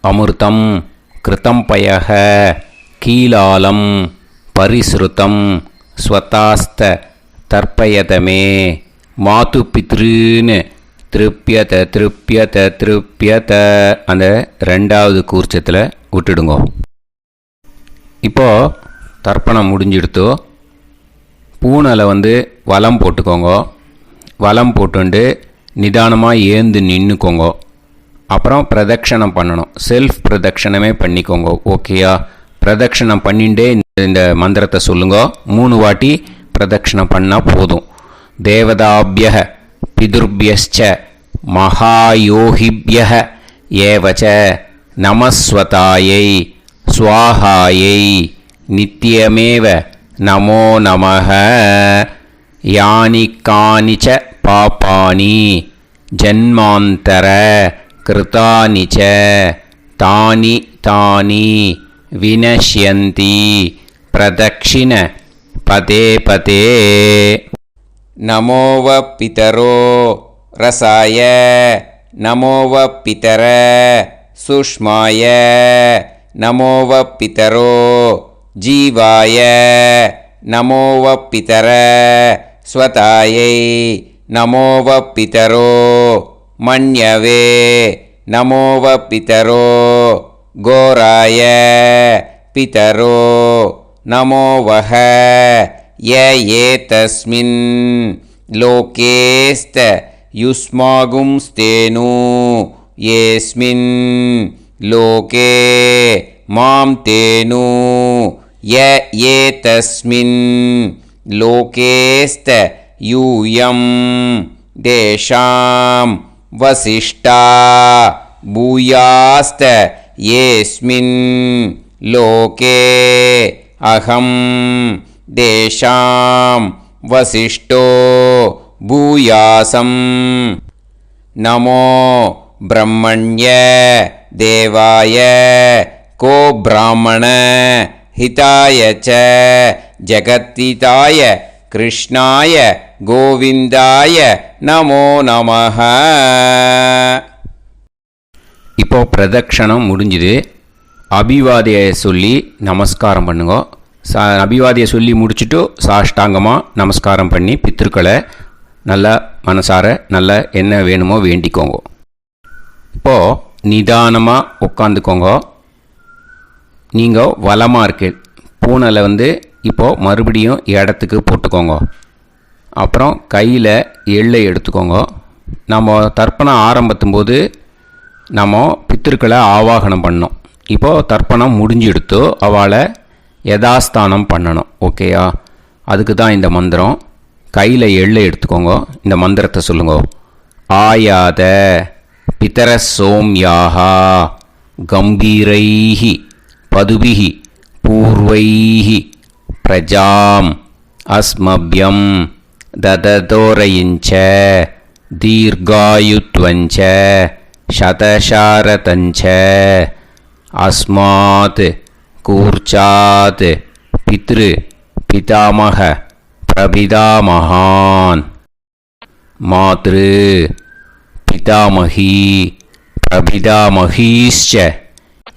அமிர்தம் கிருதம் பயஹ கீலாலம் பரிஸ்ருதம் ஸ்வதாஸ்த தர்ப்பயதமே. மாது பித்ருன்னு திருப்பியத திருப்பியத திருப்பியத அந்த ரெண்டாவது கூர்ச்சத்தில் விட்டுடுங்க. இப்போது தர்ப்பணம் முடிஞ்சிடுத்தோ பூனலை வலம் போட்டுக்கோங்க. வலம் போட்டுண்டு நிதானமாக ஏந்து நின்றுக்கோங்க. அப்புறம் பிரதட்சணம் பண்ணணும். செல்ஃப் பிரதட்சணமே பண்ணிக்கோங்க. ஓகேயா? பிரதட்சணம் பண்ணிண்டே இந்த மந்திரத்தை சொல்லுங்க. 3 வாட்டி பிரதட்சணம் பண்ணால் போதும். தேவதாபிய பிதுர்பியச்ச மகாயோகிபிய ஏவச்ச நமஸ்வதாயை ஸ்வாஹாயை நித்யமேவ நமோ நமஹ. யானி கானிச்ச பாபானி ஜன்மாந்தர கிருதானி ச தானி தானி வினஷ்யந்தி பிரதக்ஷிண பதே பதே. நமோவ பிதரோ ரசாய நமோவ பிதர சுஷ்மாய நமோவ பிதரோ ஜீவாய நமோவ பிதர ஸ்வதாயை நமோவ பிதரோ மன்யவே நமோவ பிதரோ கோராய பிதரோ நமோவஹ ய ஏதஸ்மின் லோகேஸ்த யுஸ்மாகும்ஸ்தேனு யேஸ்மின் லோகே மாம் தேனு ய ஏதஸ்மின் லோகேஸ்த யூயம் தேஷாம் வசிஷ்டா பூயாஸ்த யேஸ்மின் லோகே அகம் தேஷாம் வசிஷ்டோ பூயாசம். நமோ பிரம்மண்ய தேவாய கோ பிராமண ஹிதாய ச ஜகத்திதாய கிருஷ்ணாய கோவிந்தாய நமோ நமஹ. இப்போ பிரதக்ஷணம் முடிஞ்சுது. அபிவாதியை சொல்லி நமஸ்காரம் பண்ணுங்க. அபிவாதியை சொல்லி முடிச்சுட்டு சாஷ்டாங்கமாக நமஸ்காரம் பண்ணி பித்ருக்களை நல்லா மனசார நல்லா என்ன வேணுமோ வேண்டிக்கோங்க. இப்போது நிதானமாக உட்காந்துக்கோங்க. நீங்கள் வலமாக இருக்கு பூனையில் இப்போது மறுபடியும் இடத்துக்கு போட்டுக்கோங்க. அப்புறம் கையில் எள்ளை எடுத்துக்கோங்க. நம்ம தர்ப்பணம் ஆரம்பித்தும் போது நம்ம பித்திருக்களை ஆவாகனம் பண்ணோம். இப்போது தர்ப்பணம் முடிஞ்செடுத்து அவளை யதாஸ்தானம் பண்ணணும். ஓகேயா? அதுக்கு தான் இந்த மந்திரம். கையில் எள்ளை எடுத்துக்கோங்க. இந்த மந்திரத்தை சொல்லுங்க. ஆயாத பிதர சோம்யாஹா கம்பீரைஹி பதுபிஹி பூர்வைஹி பிரஜாம் அஸ்மப்யம் தததோரயிஞ்ச தீர்காயுத்வஞ்ச சதசாரதஞ்ச அஸ்மாத் கூர்ச்சாத் பித்ரு பிதாமக பிரபிதாமகான் மாத்ரு பிதாமகி பிரபிதாமகீஷ்ச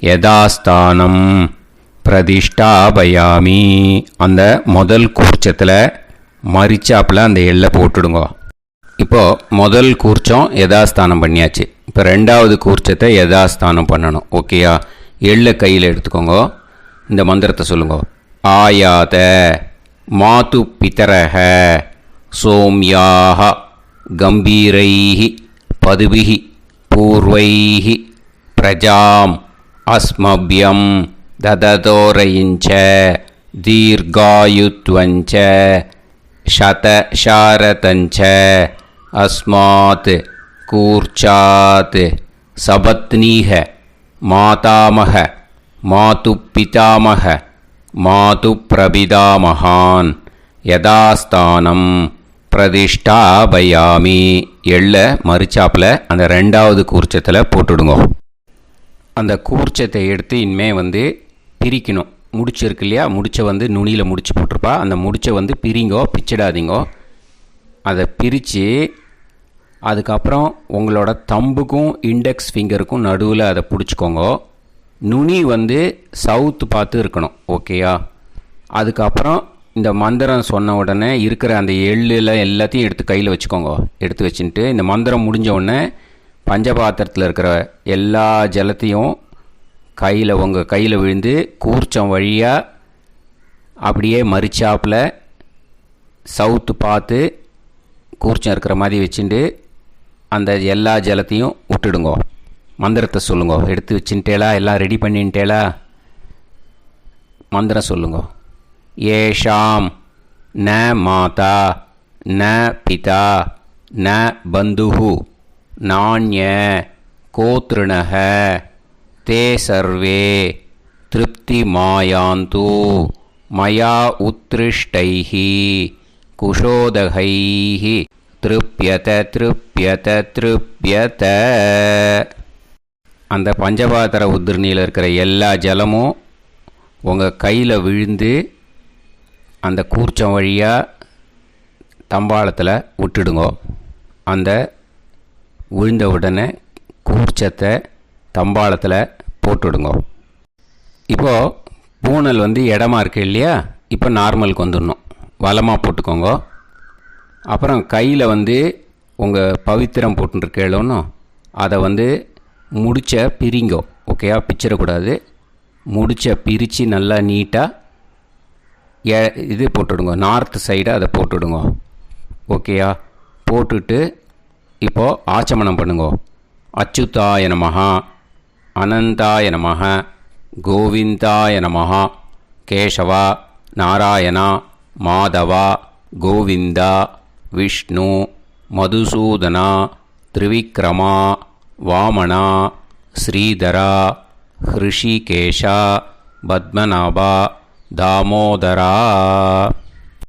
யதாஸ்தானம் பிரதிஷ்டாபயாமி. அந்த முதல் கூர்ச்சத்தில் மரிச்சாப்பில் அந்த எள்ளை போட்டுடுங்க. இப்போது முதல் கூர்ச்சம் யதாஸ்தானம் பண்ணியாச்சு. இப்போ ரெண்டாவது கூர்ச்சத்தை யதாஸ்தானம் பண்ணணும். ஓகேயா? எள்ளை கையில் எடுத்துக்கோங்க. இந்த மந்திரத்தை சொல்லுங்க. ஆயாத மாது பிதரஹ சோம்யாக கம்பீரைஹி பதுபிஹி பூர்வைஹி பிரஜாம் அஸ்மப்யம் தததோரயிஞ்ச தீர்காயுத்வஞ்ச சதசாரதஞ்ச அஸ்மாத் கூர்ச்சாத் சபத்னீஹ மாதாமக மாது பிதாமக மாது பிரபிதாமகான் யதாஸ்தானம் பிரதிஷ்டாபயாமி. எள்ள மரிச்சாப்பில் அந்த ரெண்டாவது கூர்ச்சத்தில் போட்டுடுங்க. அந்த கூர்ச்சத்தை எடுத்து இனிமே பிரிக்கணும். முடிச்சிருக்கு இல்லையா? முடிச்சை நுனியில் முடிச்சு போட்டிருப்பா. அந்த முடிச்சை பிரிங்கோ, பிச்சிடாதீங்கோ. அதை பிரித்து அதுக்கப்புறம் உங்களோட தம்புக்கும் இண்டெக்ஸ் ஃபிங்கருக்கும் நடுவில் அதை பிடிச்சிக்கோங்க. நுனி சவுத்து பார்த்து இருக்கணும். ஓகேயா? அதுக்கப்புறம் இந்த மந்திரம் சொன்ன உடனே இருக்கிற அந்த எள்ளில் எல்லாத்தையும் எடுத்து கையில் வச்சுக்கோங்க. எடுத்து வச்சுட்டு இந்த மந்திரம் முடிஞ்ச உடனே பஞ்சபாத்திரத்தில் இருக்கிற எல்லா ஜலத்தையும் உங்கள் கையில் விழுந்து கூர்ச்சம் வழியாக அப்படியே மரிச்சாப்பில் சவுத்து பார்த்து கூர்ச்சம் இருக்கிற மாதிரி வச்சுட்டு அந்த எல்லா ஜலத்தையும் விட்டுடுங்க. மந்திரத்தை சொல்லுங்க. எடுத்து வச்சுட்டேலா? எல்லாம் ரெடி பண்ணிட்டேலா? மந்திரம் சொல்லுங்க. ஏஷாம் ந மாதா ந பிதா ந பந்துஹு நாண்ய கோத்ருணஹ தே சர்வே திருப்தி மாயாந்து மயா உத்ருஷ்டைஹி குஷோதகைஹி திருப்யத திருப்யத திருப்யத. அந்த பஞ்சபாத்திர உதிரணியில் இருக்கிற எல்லா ஜலமும் உங்கள் கையில் விழுந்து அந்த கூர்ச்சம் வழியாக தம்பாளத்தில் விட்டுடுங்கோ. அந்த விழுந்த உடனே கூர்ச்சத்தை தம்பாளத்தில் போட்டுடுங்கோ. இப்போது பூனல் இடமா இருக்கு இல்லையா, இப்போ நார்மலுக்கு வந்துடணும். வலமாக போட்டுக்கோங்க. அப்புறம் கையில் உங்கள் பவித்திரம் போட்டுருக்கேளோன்னு அதை முடிச்ச பிரிங்கோ. ஓகேயா, பிச்சிடக்கூடாது. முடிச்ச பிரித்து நல்லா நீட்டாக இது போட்டுடுங்க, நார்த் சைடை அதை போட்டுடுங்க. ஓகேயா, போட்டுட்டு இப்போது ஆச்சமனம் பண்ணுங்க. அச்சுதாய நமஹ, அனந்தாய நமஹ, கோவிந்தாய நமஹ, கேசவா, நாராயணா, மாதவா, கோவிந்தா, விஷ்ணு, மதுசூதனா, திரிவிக்ரமா, வாமனா, ஸ்ரீதரா, ஹிருஷிகேஷா, பத்மநாபா, தாமோதரா.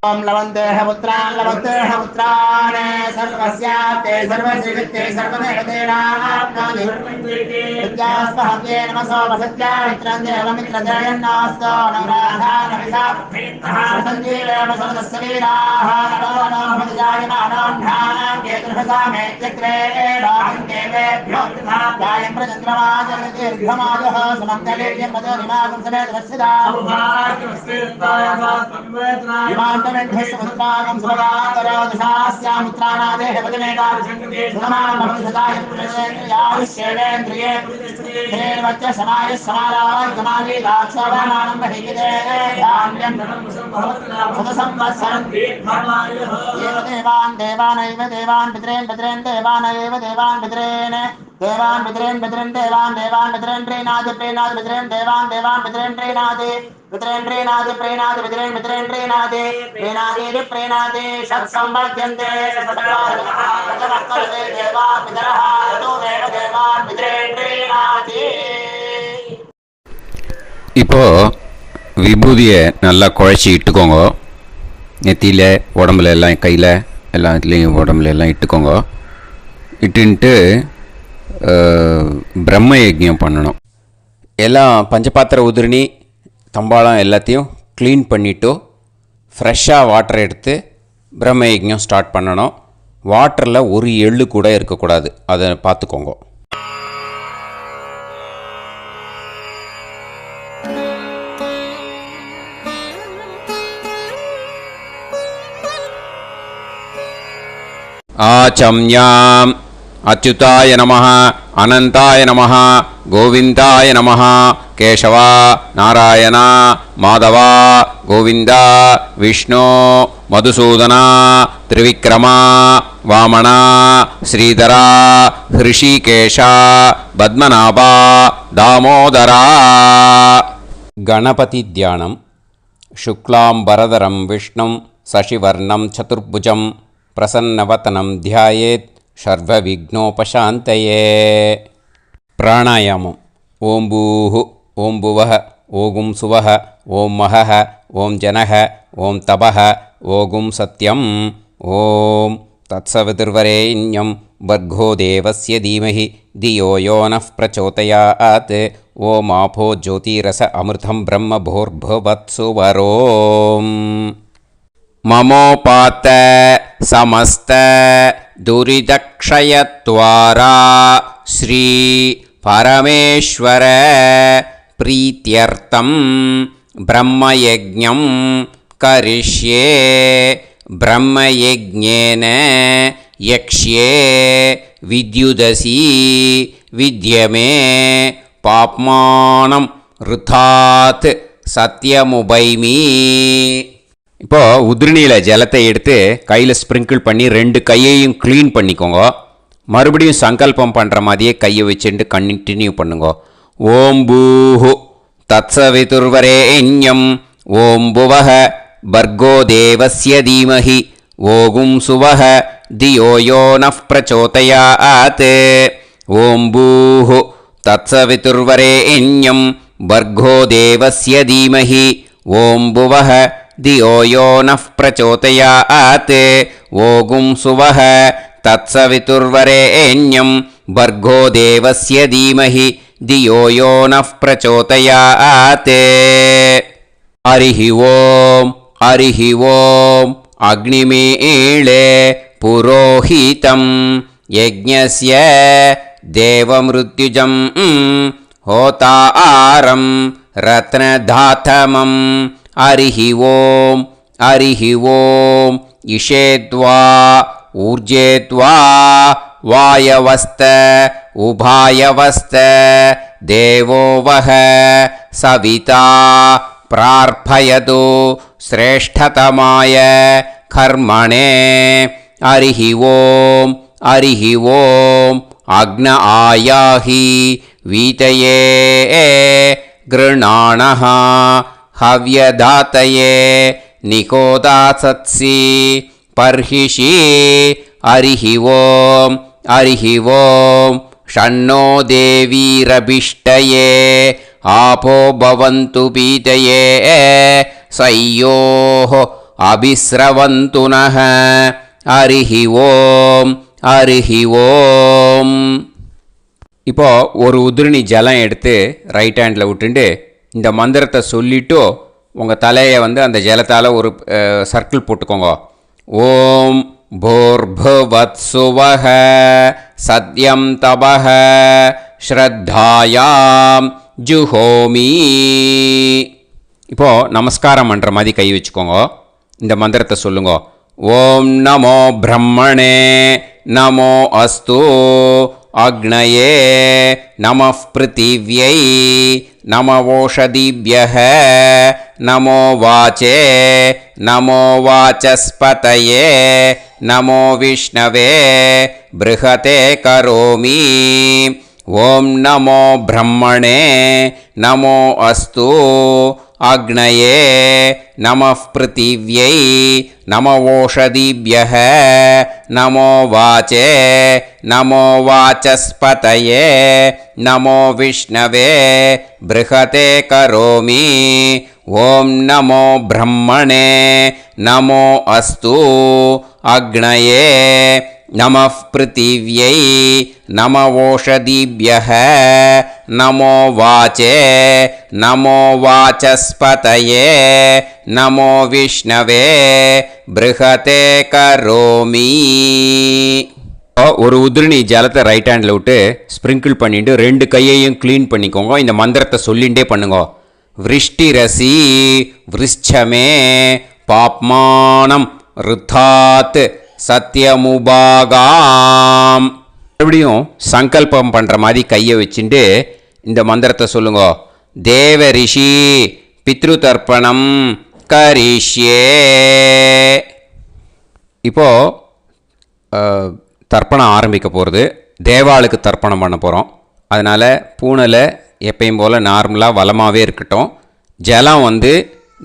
ओम लवन्तेह पुत्रान् लवन्तेह पुत्रान् सर्वस्याप्ते सर्वश्रीवित्ते सर्वदेवतेनाप्नोति विद्यास्पहव्ये नमसो वसत्या मित्रं देवमित्रजयन्नास्तो नवराधानविदाः सञ्जीवेम सर्वस्वीराः नमो नमोऽजायमानोऽन्धानां केतुर्हसामेत्यग्रे देवेभ्यो गायं प्रचन्द्रमाजर्दीर्घमायुः सुमङ्गलीर्यमदोरिमागं समेतवस्यदा इमान्तमेभ्यस्तमसुतागं सुभगान्तरोदशास्यामित्राणादेह पदमेकाभिषङ्कृते सुमानमभिषदाय पुरुषेन्द्रियायुष्येवेन्द्रिये हेर्वच्च समायुः समारागमाली दाक्षावानानं बहिगिदे धान्यं सदसंवत्सरं एव देवान् देवानैव देवान् पितॄन् पितॄन् देवानैव देवान् पितॄन् देवान् पितॄन् पितॄन् देवान् देवान् पितॄन् प्रीणाति प्रीणाति पितॄन् देवान् देवान् पितॄन् प्रीणाति पितॄन् प्रीणाति प्रीणाति पितॄन् पितॄन् प्रीणाति प्रीणाति प्रीणाति षट्संवर्ध्यन्ते सचवर्तते देवा पितरः ततो देव देवान् पितॄन् प्रीणाति. இப்போ விபூதியை நல்லா குழச்சி இட்டுக்கோங்க. நெத்தியில், உடம்புல எல்லாம், கையில் எல்லாம் இதுலேயும் உடம்புல எல்லாம் இட்டுக்கோங்க. இட்டுன்ட்டு பிரம்ம யஜ்ஞம் பண்ணணும். எல்லாம் பஞ்சபாத்திர உதிரணி தம்பாளம் எல்லாத்தையும் க்ளீன் பண்ணிவிட்டு ஃப்ரெஷ்ஷாக வாட்டர் எடுத்து பிரம்ம யஜ்ஞம் ஸ்டார்ட் பண்ணணும். வாட்டரில் ஒரு எள்ளு கூட இருக்கக்கூடாது, அதை பார்த்துக்கோங்க. ஆச்சம்யாம் அச்சுதாய நமஹ, அனந்தாய நமஹ, கோவிந்தாய நமஹ, கேசவா, நாராயணா, மாதவா, கோவிந்தா, விஷ்ணு, மதுசூதனா, திரிவிக்ரமா, வாமனா, ஸ்ரீதரா, ஹிருஷிகேஷா, பத்மநாபா, தாமோதரா. கணபதி தியானம். சுக்லாம்பரதரம் விஷ்ணும் சசிவர்ணம் சதுர்புஜம் பிரசன்னவதனம் தியாயேத் சர்வவிக்னோபசாந்தயே. பிராணாயாமம். ஓம் பூஹு, ஓம் புவஹ, ஓகும் சுவஹ, ஓம் மஹஹ, ஓம் ஜனஹ, ஓம் தபஹ, ஓகும் சத்யம். ஓம் தத்சவிதுர்வரேண்யம் வர்கோ தேவஸ்ய தீமஹி தியோ யோ நः பிரச்சோதயாத். ஓம் ஆபோ ஜோதிரஸ அமிர்தம் பிரம்ம பூர்புவத்சு வரோம். மமோபாத்த சமஸ்த துரிதக்ஷயத்வாரா ஸ்ரீ பரமேஸ்வர பிரீத்யர்த்தம் பிரம்மயஜ்ஞம் கரிஷ்யே. பிரம்மயஜ்ஞேன யக்ஷ்யே வித்யுதசி வித்யமே பாப்மானம் ருதாத் சத்யமுபைமி. இப்போது உதிரணியில் ஜலத்தை எடுத்து கையில் ஸ்ப்ரிங்கிள் பண்ணி 2 கையையும் க்ளீன் பண்ணிக்கோங்க. மறுபடியும் சங்கல்பம் பண்ணுற மாதிரியே கையை வச்சுட்டு கண்டினியூ பண்ணுங்க. ஓம் பூஹு தத்சவிதுர்வரேண்யம் ஓம் புவஹ பர்கோ தேவஸ்ய தீமஹி ஓகும் சுவஹ தியோ யோ நः பிரச்சோதயாத். ஓம் பூஹு தத்சவிதுர்வரேண்யம் பர்கோ தேவஸ்ய தீமஹி ஓம் புவஹ தியோ யோ நः பிரச்சோதயாத். ओगुं सुवः तत्सवितुर्वरेण्यं भर्गो देवस्य धीमहि धियो यो नः प्रचोदयात् हरिः ओम् अग्निमीळे पुरोहितं यज्ञस्य देवमृत्युजं होतारं रत्नधातमं हरिः ओम् इषेद्वा ऊर्जेद्वा वायवस्त उभायवस्त देवो वः सविता प्रार्थयतु श्रेष्ठतमाय कर्मणे हरिः ओम् अग्न आयाहि वीतये गृणाणः हव्यदातये निकोदासत्सि पर्हिषि हरिः ओम् षण्णो देवीरभिष्टये आपो भवन्तु पीतये सयोः अभिस्रवन्तु नः हरिः ओम् இப்போ ஒரு உதிரணி ஜலம் எடுத்து ரைட் ஹேண்டில் விட்டுண்டு இந்த மந்திரத்தை சொல்லிவிட்டு உங்கள் தலையை வந்து அந்த ஜலத்தால் ஒரு சர்க்கிள் போட்டுக்கோங்க. ஓம் भूर्भुवत्सुवः सत्यं तपः ஸ்ரத்தாயாம் ஜுஹோமி. இப்போது நமஸ்காரம் பண்ணுற மாதிரி கை வச்சுக்கோங்க. இந்த மந்திரத்தை சொல்லுங்க. ஓம் நமோ பிரம்மணே நமோ அஸ்து அக்னயே நமः பிருத்திவ்யை நமவோஷதிभ्यः நமோ வாச்சே நமோ வாசஸ்பதயே நமோ விஷ்ணவே ப்ருஹதே கரோமி. ஓம் நமோ பிரம்மணே நமோ அஸ்து அக்னயே நமः பிருத்திவ்யை நமவோஷதிभ्यः நமோ வாச்சே நமோ வாசஸ்பதயே நமோ விஷ்ணவே ப்ருஹதே கரோமி. ஓம் நமோ பிரம்மணே நமோ அஸ்து அக்னயே நமः பிருத்திவ்யை நமவோஷதிभ्यः நமோ வாச்சே நமோ வாசஸ்பதயே நமோ விஷ்ணவே ப்ருஹதே கரோமி. ஒரு உதிரணி ஜலத்தை ரைட் ஹேண்டில் விட்டு ஸ்ப்ரிங்கிள் பண்ணிட்டு ரெண்டு கையையும் க்ளீன் பண்ணிக்கோங்க. இந்த மந்திரத்தை சொல்லிகிட்டே பண்ணுங்க. விருஷ்டிரசி விருஷ்சமே பாப்மானம் ருத்தாத் சத்யமுபாகாம். மறுபடியும் சங்கல்பம் பண்ணுற மாதிரி கையை வச்சுட்டு இந்த மந்திரத்தை சொல்லுங்க. தேவ ரிஷி பித்ரு தர்ப்பணம் கரிஷ்யே. இப்போது தர்ப்பணம் ஆரம்பிக்க போகிறது. தேவாளுக்கு தர்ப்பணம் பண்ண போகிறோம். அதனால் பூனையில் எப்பயும் போல் நார்மலாக வளமாகவே இருக்கட்டும். ஜலம் வந்து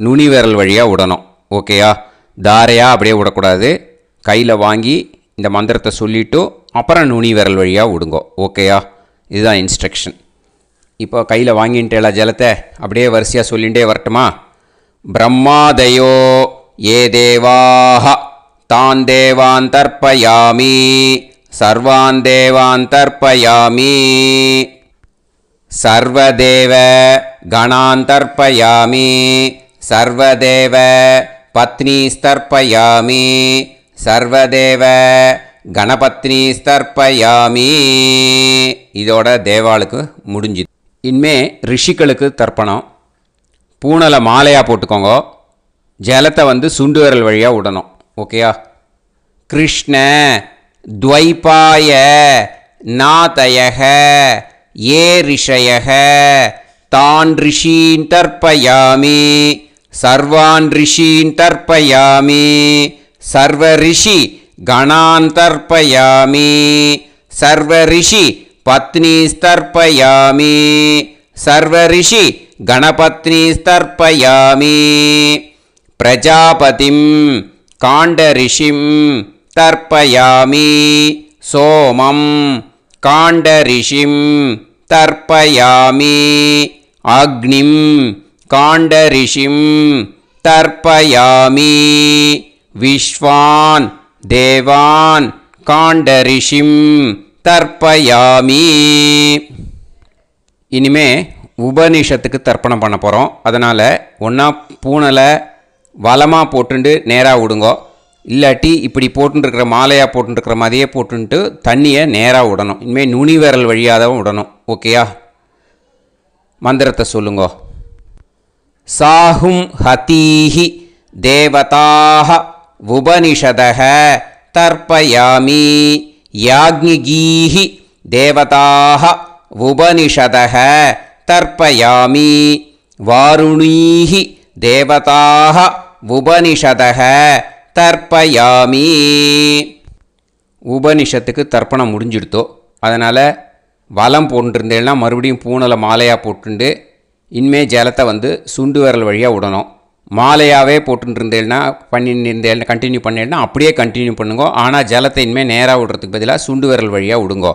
நுனி விரல் வழியாக விடணும். ஓகேயா? தாரையாக அப்படியே விடக்கூடாது. கையில் வாங்கி இந்த மந்திரத்தை சொல்லிவிட்டு அப்புறம் நுனி விரல் வழியாக விடுங்கோ. ஓகேயா? இதுதான் இன்ஸ்ட்ரக்ஷன். இப்போ கையில் வாங்கிட்டேல ஜலத்தை அப்படியே வரிசையாக சொல்லிகிட்டே வரட்டுமா? பிரம்மாதயோ ஏ தேவாஹ தான் தேவான் தர்ப்பயாமி சர்வான் தேவான் தர்ப்பயாமி சர்வதேவ கணான் தர்ப்பயாமி சர்வதேவ பத்னீஸ்தர்ப்பயாமி சர்வதேவ கணபத்னி ஸ்தர்ப்பயாமி. இதோட தேவாளுக்கு முடிஞ்சுது. இனிமே ரிஷிகளுக்கு தர்ப்பணம். பூனலை மாலையாக போட்டுக்கோங்க. ஜலத்தை வந்து சுண்டு விரல் வழியாக விடணும். ஓகேயா? கிருஷ்ண துவைபாய நாதயக ஏ ரிஷயக தான் ரிஷீன் தர்ப்பயாமி சர்வான் ரிஷீன் தர்ப்பயாமி சர்வ ரிஷி கணான் தர்ப்பயாமி சர்வ ரிஷி பத்னீஸ்தர்ப்பயாமி சர்வ ரிஷி கணபத்னீஸ்தர்ப்பயாமி பிரஜாபதிம் காண்டரிஷிம் தர்ப்பயாமி சோமம் காண்டரிஷிம் தர்ப்பயாமி அக்னிம் காண்டரிஷிம் தர்ப்பயாமி விஸ்வான் தேவான் காண்டரிஷிம் தர்ப்பயாமி. இனிமே உபனிஷத்துக்கு தர்ப்பணம் பண்ண போகிறோம். அதனால் ஒன்றா பூனலை வலமாக போட்டுண்டு நேராக விடுங்கோ, இல்லாட்டி இப்படி போட்டுருக்கிற மாலையாக போட்டுருக்கிற மாதிரியே போட்டுன்ட்டு தண்ணியை நேராக விடணும். இனிமேல் நுனி விரல் வழியாக தான் விடணும். ஓகேயா? மந்திரத்தை சொல்லுங்கோ. சாஹும் ஹதீஹி தேவதாக உபனிஷதக தர்ப்பயாமி. யாக்ஞிகீஹி தேவதாக உபனிஷதக தர்ப்பயாமி. வாருணீஹி தேவதாக உபனிஷதக தர்ப்பயாமி. உபனிஷத்துக்கு தர்ப்பணம் முடிஞ்சிடுத்தோ, அதனால் வலம் போட்டுருந்தேன்னா மறுபடியும் பூனலை மாலையாக போட்டுண்டு இனிமே ஜலத்தை வந்து சுண்டு விரல் வழியாக விடணும். மாலையாகவே போட்டுருந்தேன்னா பண்ணியிருந்தேன் கண்டினியூ பண்ணேன்னா அப்படியே கண்டினியூ பண்ணுங்கோ. ஆனால் ஜலத்தை இனிமேல் நேராக விடுறதுக்கு பதிலாக சுண்டு விரல் வழியாக விடுங்கோ.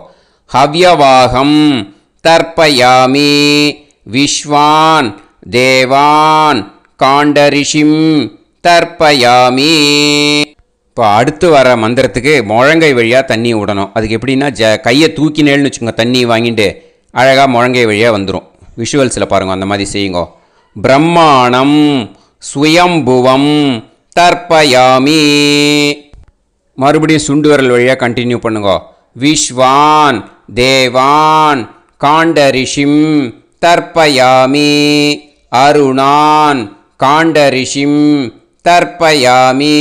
ஹவ்யவாகம் தர்ப்பயாமி. விஸ்வான் தேவான் காண்டரிஷிம் தர்ப்பயாமி. இப்போ அடுத்து வர மந்திரத்துக்கு முழங்கை வழியாக தண்ணி விடணும். அதுக்கு எப்படின்னா கையை தூக்கினேன்னு வச்சுக்கோங்க, தண்ணி வாங்கிட்டு அழகாக முழங்கை வழியாக வந்துடும். விஷுவல்ஸில் பாருங்கள், அந்த மாதிரி செய்யுங்கோ. பிரம்மாணம் சுயம்புவம் தர்ப்பயாமி. மறுபடியும் சுண்டு விரல் வழியாக கண்டினியூ பண்ணுங்கோ. விஸ்வான் தேவான் காண்டரிஷிம் தர்ப்பயாமி. அருணான் காண்டரிஷிம் தர்ப்பயாமி.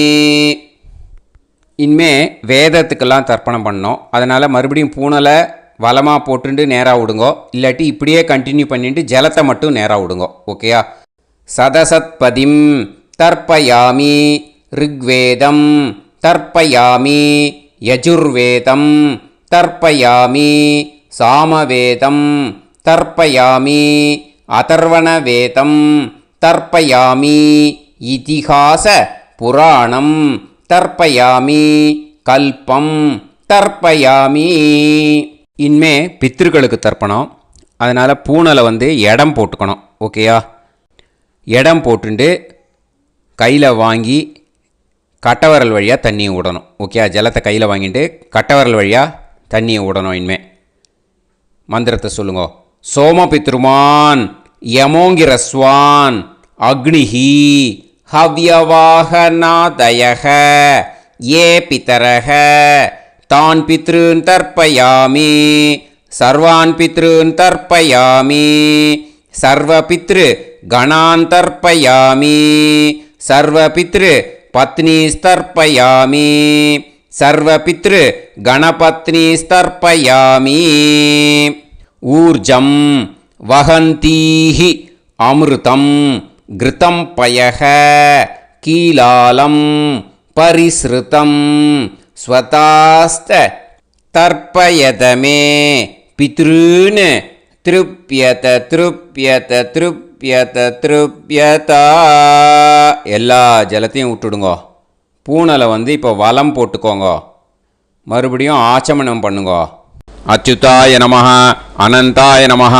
இனிமே வேதத்துக்கெல்லாம் தர்ப்பணம் பண்ணோம். அதனால் மறுபடியும் பூனலை வலமாக போட்டுட்டு நேராக விடுங்கோ, இல்லாட்டி இப்படியே கண்டினியூ பண்ணிட்டு ஜலத்தை மட்டும் நேராக விடுங்கோ. ஓகேயா? சதசத்பதிம் தர்ப்பயாமி. ரிக்வேதம் தர்ப்பயாமி. யஜுர்வேதம் தர்ப்பயாமி. சாமவேதம் தர்ப்பயாமி. அதர்வணவேதம் தர்ப்பயாமி. இதிகாச புராணம் தர்ப்பயாமி. கல்பம் தர்ப்பயாமி. இனிமே பித்ருக்களுக்கு தர்ப்பணம். அதனால் பூனலை வந்து இடம் போட்டுக்கணும். ஓகேயா? இடம் போட்டுண்டு கையில் வாங்கி கட்டவரல் வழியாக தண்ணியை விடணும். ஓகே? ஜலத்தை கையில் வாங்கிட்டு கட்டவரல் வழியாக தண்ணியை விடணும். இனிமே மந்திரத்தை சொல்லுங்க. சோமபித்ருமான் யமோங்கிரஸ்வான் அக்னிஹி ஹவ்யவாகநாதயக ஏ பிதரக தான் பித்ருன் தர்ப்பயாமி. சர்வான் பித்ருன் தர்ப்பயாமி. சர்வபித்ரு கணான் தர்ப்பயாமி. சர்வபித்ரு பத்னிஸ்தர்ப்பயாமி. சர்வபித்ரு கணபத்னிஸ்தர்ப்பயாமி. ஊர்ஜம் வஹந்தீஹி அமிர்தம் கிருதம் பயக கீலாலம் பரிஸ்ருதம் ஸ்வதாஸ்த தர்ப்பயதமே பித்ருன் திருப்யத திருப்யத திருப்யத திருப்யதா. எல்லா ஜலத்தையும் விட்டுடுங்கோ. பூனலை வந்து இப்போ வலம் போட்டுக்கோங்க. மறுபடியும் ஆச்சமனம் பண்ணுங்கோ. அச்சுதாய நமஹ அனந்தாய நமஹ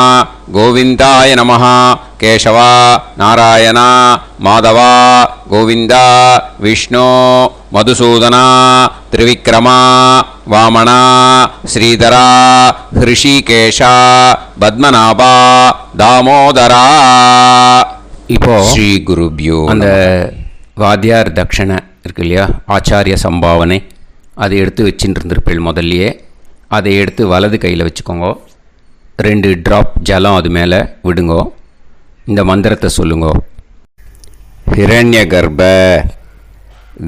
கோவிந்தாய நமஹ கேசவா நாராயணா மாதவா கோவிந்தா விஷ்ணு மதுசூதனா திரிவிக்ரமா வாமனா ஸ்ரீதரா ஹிருஷிகேஷா பத்மநாபா தாமோதரா. இப்போ ஸ்ரீ குருப்யோ அந்த வாத்தியார் தட்சணை இருக்கு இல்லையா, ஆச்சாரிய சம்பாவனை, அதை எடுத்து வச்சுட்டு இருந்திருப்பேள் முதல்லையே. அதை எடுத்து வலது கையில் வச்சுக்கோங்க. 2 ட்ராப் ஜலம் அது மேலே விடுங்கோ. இந்த மந்திரத்தை சொல்லுங்கோ. ஹிரண்ய கர்ப்ப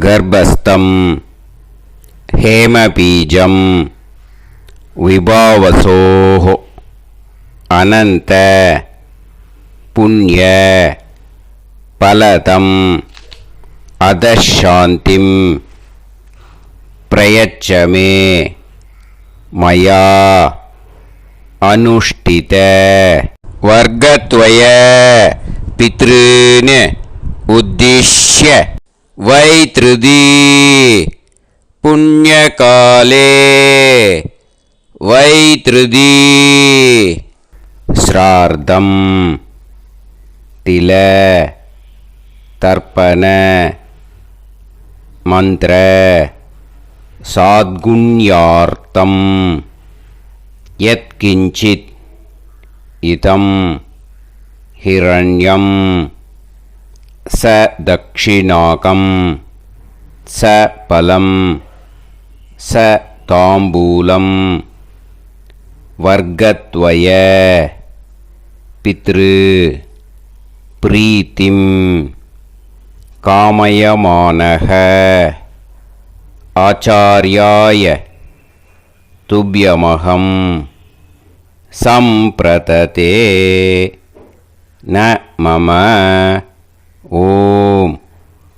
கர்ப்பஸ்தம் ஹேமபீஜம் விபாவசோஹோ அனந்த புண்ணிய பலதம் அதசாந்திம் பிரயச்சமே மயா அனுஷ்டித வர்க்கத்வய பித்ருன் உத்திஷ்ய வைத்ருதி புண்ணியகாலே வைத்ருதி ஸ்ரார்த்தம் தில தர்ப்பண மந்திர சாத்குண்யார்த்தம் யத்கிஞ்சித் இதம் ஹிரண்யம் ச தக்ஷிணாகம் ச பலம் ச தாம்பூலம் வர்க்கத்வய பித்ரு பிரீத்திம் காமயமானஹ ஆச்சார்யாய துப்யமகம் சம்பிரததே ந மம ஓம்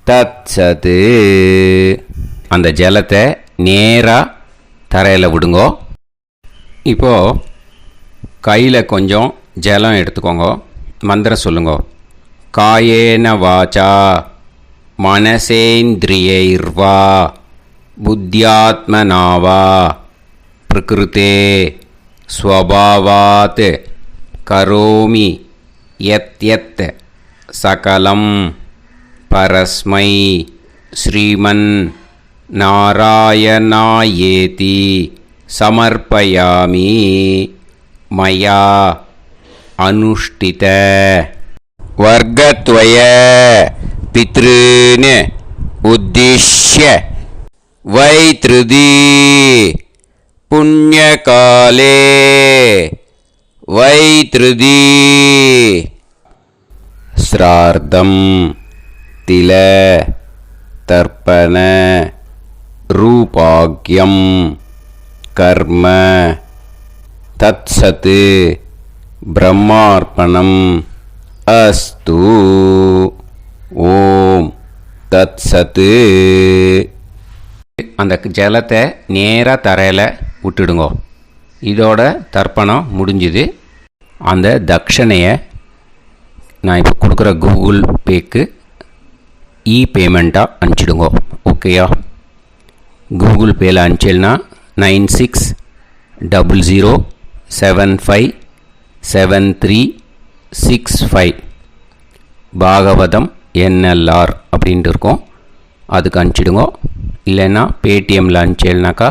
தத்சத். அந்த ஜலத்தை நேராக தரையில் விடுங்கோ. இப்போது கையில் கொஞ்சம் ஜலம் எடுத்துக்கோங்க. மந்திரம் சொல்லுங்க. காயேன வாச்சா மனசேந்திரியைர்வா புத்தியாத்மனாவா பிரகிருதே ஸ்வபாவாத் கரோமி யத் யத் சகலம் பரஸ்மை ஸ்ரீமன் நாராயணாயேதி சமர்ப்பயாமி மயா அனுஷ்டித வர்க்கத்வய பித்ருன் உத்திஷ்ய வைத்ருதி புண்ணியகாலே வைத்ருதி ஸ்ரார்த்தம் தில தர்ப்பண ரூபாக்யம் கர்ம தத்சத் பிரம்மார்ப்பணம் அஸ்து. ஓம் தத்சத். அந்த ஜலத்தை நேராக தரையில் விட்டுடுங்கோ. இதோட தர்ப்பணம் முடிஞ்சுது. அந்த தட்சணையை நான் இப்போ கொடுக்குற கூகுள் பேக்கு பேமெண்ட்டாக அனுப்பிச்சிடுங்கோ. ஓகேயா? கூகுள் பேயில் அனுப்பிச்சில்னா 9600757365 பாகவதம் NLR அப்படின்ட்டு இருக்கோம். அதுக்கு அனுப்பிச்சிடுங்க. இல்லைன்னா பேடிஎம்மில் அனுப்பிச்சேல்னாக்கா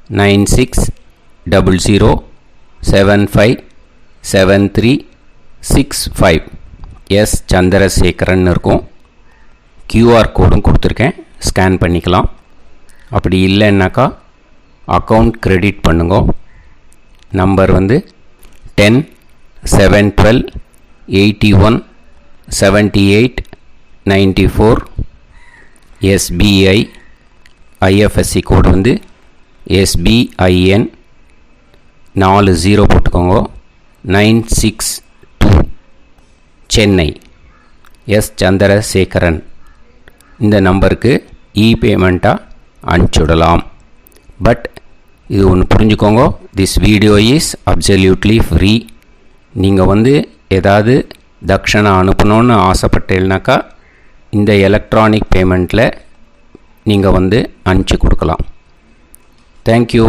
9600757365 எஸ் சந்திரசேகரன் இருக்கும். QR கோடும் கொடுத்துருக்கேன், ஸ்கேன் பண்ணிக்கலாம். அப்படி இல்லைன்னாக்கா அக்கௌண்ட் கிரெடிட் பண்ணுங்க. நம்பர் வந்து 10-7-12-81-78-94. SBI IFSC கோடு வந்து SBIN 40 போட்டுக்கோங்க. 962 சென்னை. எஸ் சந்திரசேகரன். இந்த நம்பருக்கு பேமெண்ட்டாக அனுப்பிச்சுடலாம். பட் இது ஒன்று புரிஞ்சுக்கோங்க, this video is absolutely free. நீங்கள் வந்து ஏதாவது தட்சணை அனுப்பணுன்னு ஆசைப்பட்டேன்னாக்கா இந்த எலக்ட்ரானிக் பேமெண்ட்டில் நீங்கள் வந்து அனுப்பிச்சி கொடுக்கலாம். தேங்க்யூ.